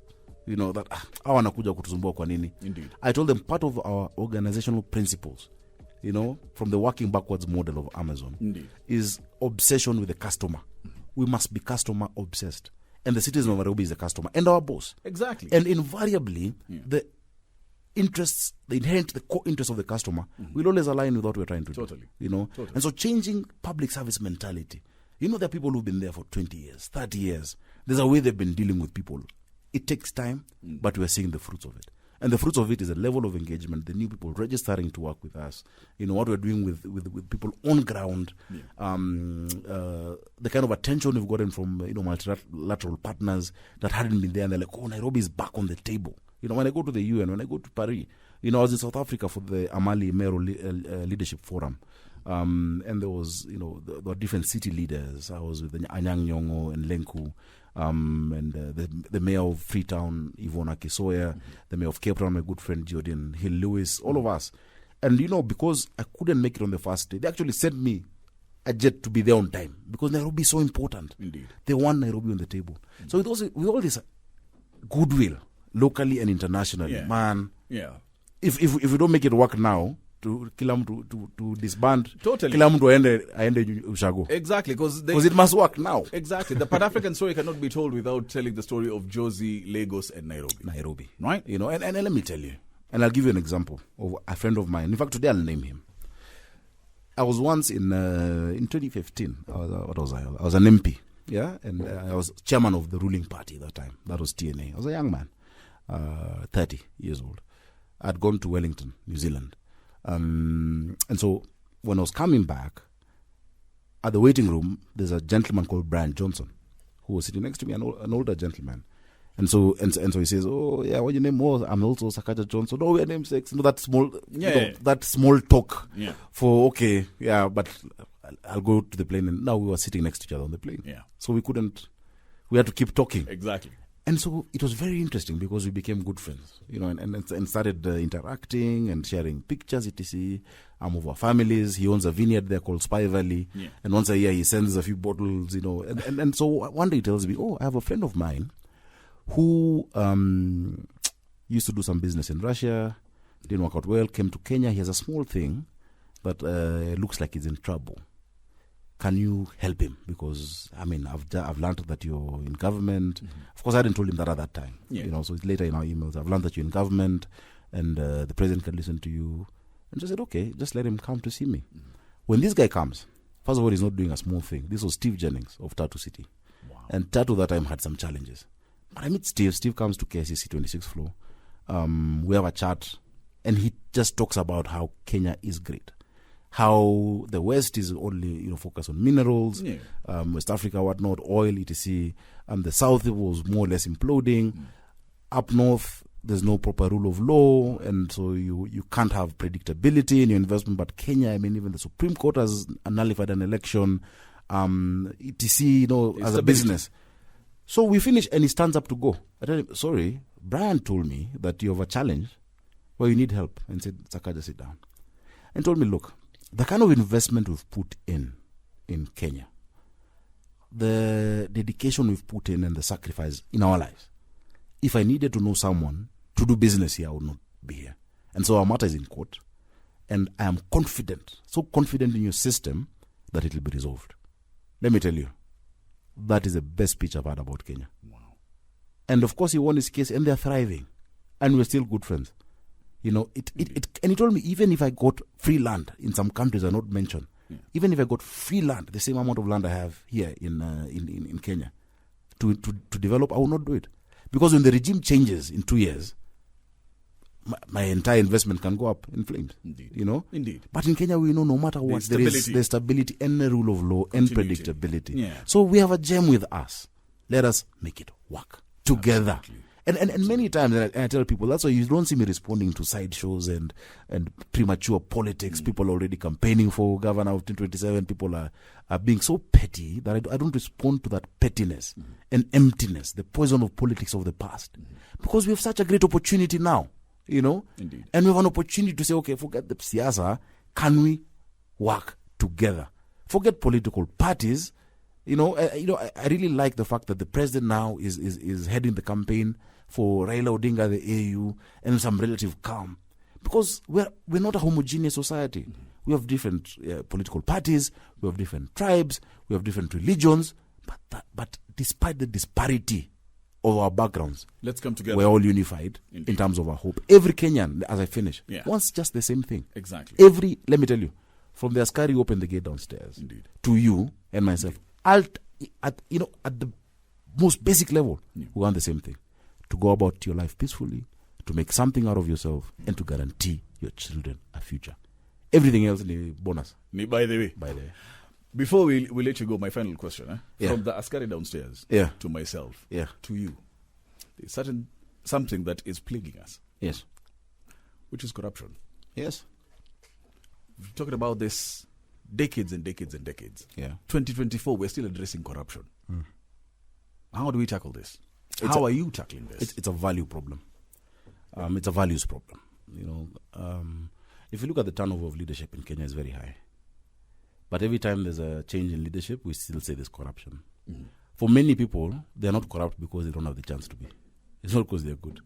S1: You know, that wanakuja kutusumbua kwa nini.
S2: Indeed.
S1: I told them part of our organizational principles, you know, from the working backwards model of Amazon,
S2: Indeed.
S1: is obsession with the customer. We must be customer obsessed. And the citizen of Nairobi is the customer and our boss.
S2: Exactly.
S1: And invariably, the core interests of the customer will always align with what we're trying to do.
S2: Totally.
S1: You know?
S2: Totally.
S1: And so changing public service mentality. You know, there are people who've been there for 20 years, 30 years. There's a way they've been dealing with people. It takes time, but we're seeing the fruits of it. And the fruits of it is a level of engagement, the new people registering to work with us, you know, what we're doing with people on ground, the kind of attention we've gotten from, you know, multilateral partners that hadn't been there, and they're like, oh, Nairobi is back on the table. You know, when I go to the UN, when I go to Paris, you know, I was in South Africa for the Meru Leadership Forum. And there was, you know, there were different city leaders. I was with Anyang Nyong'o and Lenku. And the mayor of Freetown, Ivona Kisoya, the mayor of Cape Town, my good friend Jordan Hill Lewis, all of us. And, you know, because I couldn't make it on the first day, they actually sent me a jet to be there on time because Nairobi is so important.
S2: Indeed.
S1: They want Nairobi on the table. So with all this goodwill, locally and internationally, man, if we don't make it work now, to kila mtu to disband,
S2: Totally.
S1: Kila mtu aende ushago.
S2: Exactly, because
S1: it must work now.
S2: Exactly. The Pan-African story cannot be told without telling the story of Josie, Lagos, and Nairobi. Right?
S1: You know, and let me tell you, and I'll give you an example of a friend of mine. In fact, today I'll name him. I was once in 2015. What was I? I was an MP, and I was chairman of the ruling party at that time. That was TNA. I was a young man, 30 years old. I'd gone to Wellington, New Zealand. And so when I was coming back, at the waiting room, there's a gentleman called Brian Johnson who was sitting next to me, an older gentleman. And so he says, "Oh yeah, what your name was? I'm also Sakaja Johnson. Oh, we are namesakes." No, that small, that small talk.
S2: Yeah.
S1: But I'll go to the plane. And now we were sitting next to each other on the plane.
S2: Yeah.
S1: So we had to keep talking.
S2: Exactly.
S1: And so it was very interesting because we became good friends, you know, and started interacting and sharing pictures, etc. Of our families. He owns a vineyard there called Spy Valley. Yeah. And once a year he sends a few bottles, you know. And so one day he tells me, "Oh, I have a friend of mine who used to do some business in Russia, didn't work out well, came to Kenya. He has a small thing that looks like he's in trouble. Can you help him? Because, I mean, I've learned that you're in government." Mm-hmm. Of course, I hadn't told him that at that time. Yeah. You know, so it's later in our emails. "I've learned that you're in government and the president can listen to you." And just said, "Okay, just let him come to see me." Mm-hmm. When this guy comes, first of all, he's not doing a small thing. This was Steve Jennings of Tattoo City. Wow. And Tattoo that time had some challenges. But I meet Steve. Steve comes to KCC 26th floor. We have a chat. And he just talks about how Kenya is great. How the West is only, you know, focused on minerals, West Africa, whatnot, oil, etc. The South was more or less imploding. Up North, there's no proper rule of law, and so you can't have predictability in your investment. But Kenya, I mean, even the Supreme Court has nullified an election, etc. You know, as a business. So we finish, and he stands up to go. I tell him, "Sorry, Brian told me that you have a challenge where you need help," and said, "Sakaja, sit down," and told me, "Look, the kind of investment we've put in Kenya, the dedication we've put in and the sacrifice in our lives. If I needed to know someone to do business here, I would not be here. And so our matter is in court. And I am confident, so confident in your system that it will be resolved. Let me tell you, that is the best speech I've had about Kenya.
S2: Wow.
S1: And of course, he won his case and they're thriving. And we're still good friends. You know, and he told me, even if I got free land in some countries I not mentioned, even if I got free land, the same amount of land I have here in Kenya, to develop, I will not do it. Because when the regime changes in 2 years, my entire investment can go up in flames.
S2: Indeed.
S1: You know?
S2: Indeed.
S1: But in Kenya, we know no matter what, there is the stability and the rule of law and predictability.
S2: Yeah.
S1: So we have a gem with us. Let us make it work together.
S2: Absolutely.
S1: And many times, and I tell people, that's why you don't see me responding to sideshows and premature politics. People already campaigning for governor of 2027. People are being so petty that I don't respond to that pettiness and emptiness, the poison of politics of the past. Because we have such a great opportunity now, you know.
S2: Indeed.
S1: And we have an opportunity to say, okay, forget the siyasa, can we work together? Forget political parties. You know, I really like the fact that the president now is heading the campaign for Raila Odinga, the AU, and some relative calm. Because we're not a homogeneous society. We have different political parties, we have different tribes, we have different religions, but despite the disparity of our backgrounds,
S2: let's come together.
S1: We're all unified.
S2: Indeed.
S1: In terms of our hope. Every Kenyan, as I finish, wants just the same thing.
S2: Exactly.
S1: Let me tell you, from the askari who opened the gate downstairs,
S2: Indeed.
S1: to you and myself, at the most basic level, we want the same thing. To go about your life peacefully, to make something out of yourself, and to guarantee your children a future. Everything else is a bonus.
S2: By the way. Before we let you go, my final question. From the askari downstairs to myself, to you, there's something that is plaguing us.
S1: Yes.
S2: Which is corruption.
S1: Yes.
S2: We've talked about this decades and decades and decades.
S1: Yeah.
S2: 2024, we're still addressing corruption. How do we tackle this? How are you tackling this?
S1: It's a value problem. It's a values problem. You know, if you look at the turnover of leadership in Kenya, it's very high. But every time there's a change in leadership, we still say there's corruption. For many people, they're not corrupt because they don't have the chance to be. It's not because they're good.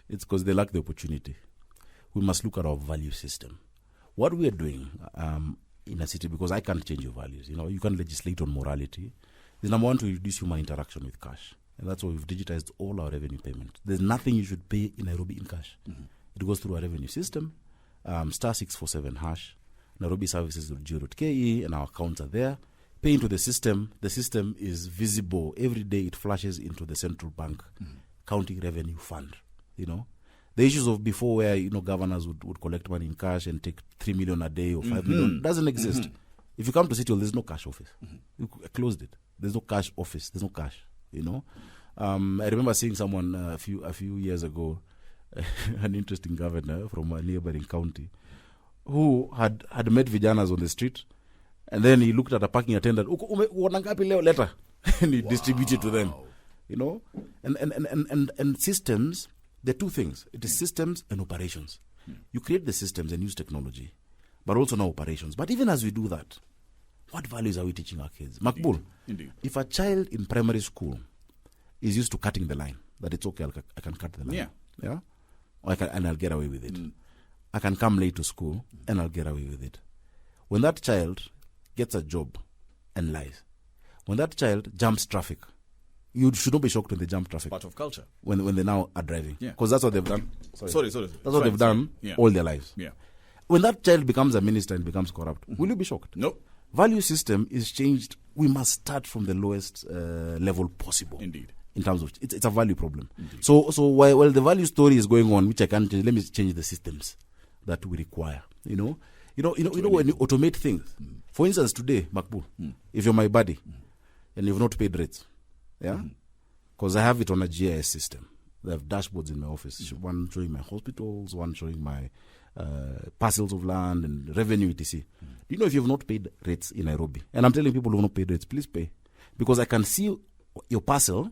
S1: It's because they lack the opportunity. We must look at our value system. What we are doing in a city, because I can't change your values. You know, you can't legislate on morality. Is number one, to reduce human interaction with cash. And that's why we've digitized all our revenue payment. There's nothing you should pay in Nairobi in cash. It goes through our revenue system, *647#, nairobiservices.go.ke, and our accounts are there. Pay into the system. The system is visible. Every day it flashes into the central bank county revenue fund. You know, the issues of before where, you know, governors would collect money in cash and take 3 million a day or 5 million doesn't exist. If you come to City Hall, there's no cash office. You closed it. There's no cash office. There's no cash. You know, I remember seeing someone a few years ago, an interesting governor from a neighboring county, who had met vijanas on the street, and then he looked at a parking attendant. Letter, and he distributed to them. You know, and systems. There are two things. It is systems and operations. You create the systems and use technology, but also now operations. But even as we do that, what values are we teaching our kids? Maqul,
S2: Indeed.
S1: If a child in primary school is used to cutting the line, that it's okay, I can cut the line. Yeah? Or and I'll get away with it. I can come late to school and I'll get away with it. When that child gets a job and lies, when that child jumps traffic, you should not be shocked when they jump traffic.
S2: Part of culture.
S1: When they now are driving. Because that's what they've done.
S2: Sorry.
S1: That's what they've done all their lives.
S2: Yeah.
S1: When that child becomes a minister and becomes corrupt, will you be shocked?
S2: No.
S1: Value system is changed. We must start from the lowest level possible.
S2: Indeed.
S1: In terms of, it's a value problem. Indeed. So while the value story is going on, which I can't change, let me change the systems that we require. You know when you automate things. For instance, today, Maqul, if you're my buddy and you've not paid rates, because I have it on a GIS system. They have dashboards in my office. One showing my hospitals, one showing my parcels of land and revenue, etc. Do you know if you've not paid rates in Nairobi? And I'm telling people who have not paid rates, please pay. Because I can see your parcel,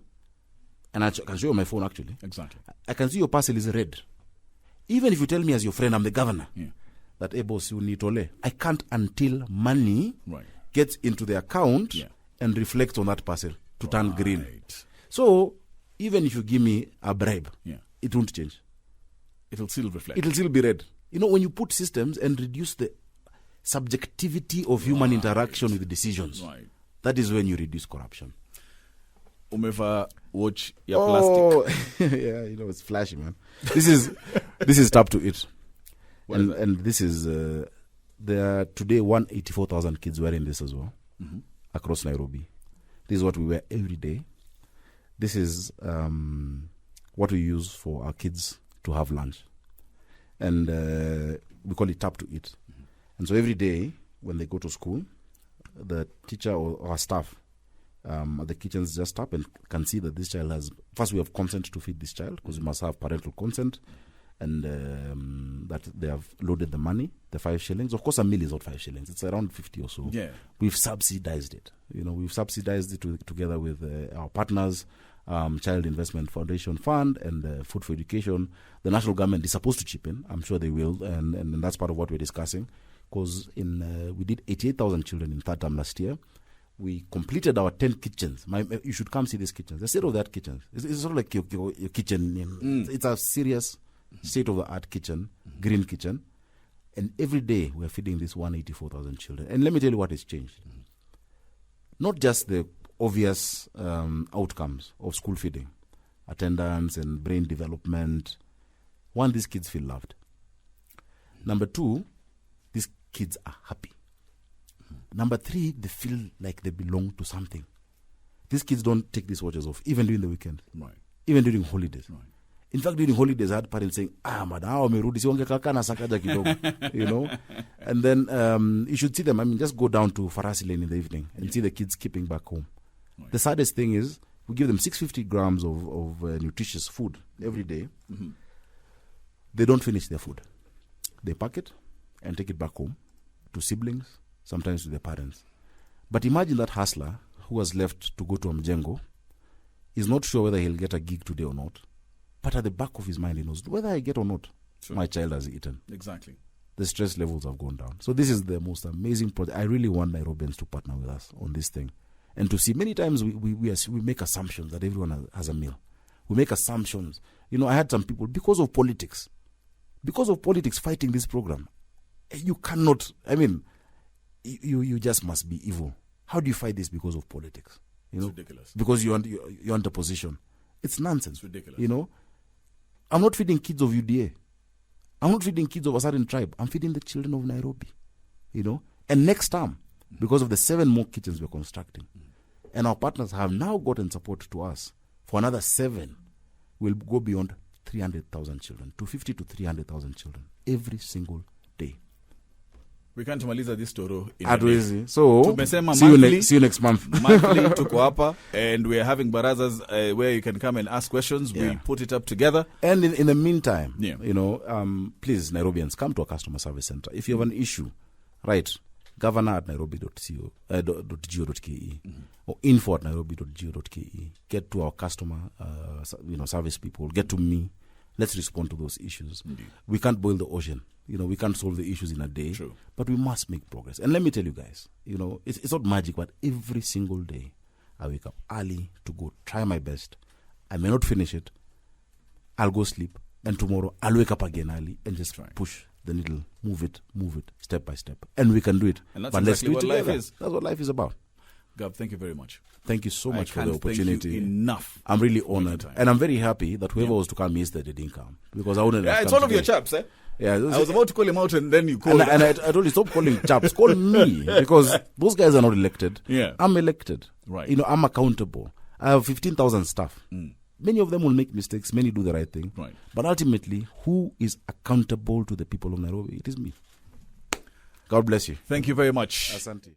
S1: and I can show you on my phone actually.
S2: Exactly.
S1: I can see your parcel is red. Even if you tell me as your friend, I'm the governor, that, hey boss, you need to lay. I can't until money gets into the account and reflect on that parcel to turn green.
S2: Right.
S1: So even if you give me a bribe,
S2: Yeah.
S1: it won't change.
S2: It'll still reflect.
S1: It'll still be red. You know, when you put systems and reduce the subjectivity of human interaction with decisions,
S2: Right.
S1: that is when you reduce corruption.
S2: Umeva watch your plastic.
S1: Yeah, you know, it's flashy, man. This is tap to it. And this is there are today 184,000 kids wearing this as well across Nairobi. This is what we wear every day. This is what we use for our kids to have lunch. And we call it tap to eat. And so every day when they go to school, the teacher or our staff at the kitchens just tap and can see that this child has, first we have consent to feed this child because we must have parental consent, and that they have loaded the money, the 5 shillings. Of course, a meal is not 5 shillings. It's around 50 or so.
S2: Yeah.
S1: We've subsidized it. You know, we've subsidized it together with our partners, Child Investment Foundation Fund and Food for Education. The national government is supposed to chip in. I'm sure they will. And that's part of what we're discussing. Because we did 88,000 children in third term last year. We completed our 10 kitchens. You should come see these kitchens. The state-of-the-art kitchens. It's sort of like your kitchen. It's a serious state-of-the-art kitchen, green kitchen. And every day we're feeding these 184,000 children. And let me tell you what has changed. Not just the obvious outcomes of school feeding, attendance and brain development. One, these kids feel loved. Number 2, these kids are happy. Number 3, they feel like they belong to something. These kids don't take these watches off, even during the weekend, even during holidays. Right. In fact, during holidays, I had parents saying, madam, Merudi, siwange kaka na Sakaja kidogo, you know. And then you should see them. I mean, just go down to Farasi Lane in the evening and see the kids skipping back home. Right. The saddest thing is we give them 650 grams of nutritious food every day. They don't finish their food. They pack it and take it back home to siblings, sometimes to their parents. But imagine that hustler who was left to go to Mjengo is not sure whether he'll get a gig today or not. But at the back of his mind, he knows whether I get or not, my child has eaten.
S2: Exactly.
S1: The stress levels have gone down. So this is the most amazing project. I really want Nairobians to partner with us on this thing. And to see, many times we make assumptions that everyone has a meal. We make assumptions. You know, I had some people, because of politics fighting this program. You cannot, I mean, you just must be evil. How do you fight this because of politics? You know,
S2: it's ridiculous.
S1: Because you're under position. It's nonsense.
S2: It's ridiculous.
S1: You know, I'm not feeding kids of UDA. I'm not feeding kids of a certain tribe. I'm feeding the children of Nairobi. You know, and next time, because of the 7 more kitchens we're constructing, and our partners have now gotten support to us for another 7, we'll go beyond 300,000 children, 250 to 300,000 children every single day.
S2: We can't maliza this toro in
S1: Adwezi. So see you next month.
S2: Monthly tuko hapa, and we're having barazas where you can come and ask questions. We'll put it up together.
S1: And in the meantime, you know, please, Nairobians, come to our customer service center. If you have an issue, write governor@nairobi.go.ke or info@nairobi.go.ke. Get to our customer service people. Get to me. Let's respond to those issues. Indeed. We can't boil the ocean. You know, we can't solve the issues in a day.
S2: True.
S1: But we must make progress. And let me tell you guys, you know, it's not magic, but every single day I wake up early to go try my best. I may not finish it. I'll go sleep. And tomorrow I'll wake up again early and just push the needle, move it, step by step. And we can do it.
S2: And that's
S1: but
S2: exactly
S1: let's do it
S2: what
S1: together.
S2: life is.
S1: That's what life is about.
S2: Gab, thank you very much.
S1: Thank you so much for the opportunity.
S2: Thank you enough.
S1: I'm really honored. And I'm very happy that whoever was to come yesterday didn't come. Because I wouldn't have
S2: it's
S1: come
S2: one of
S1: today.
S2: your chaps, eh?
S1: Yeah,
S2: I was about to call him out and then you called.
S1: And I told you, stop calling chaps. Call me. Because those guys are not elected.
S2: Yeah.
S1: I'm elected.
S2: Right.
S1: You know, I'm accountable. I have 15,000 staff. Many of them will make mistakes. Many do the right thing.
S2: Right.
S1: But ultimately, who is accountable to the people of Nairobi? It is me. God bless you.
S2: Thank you very much.
S1: Asante.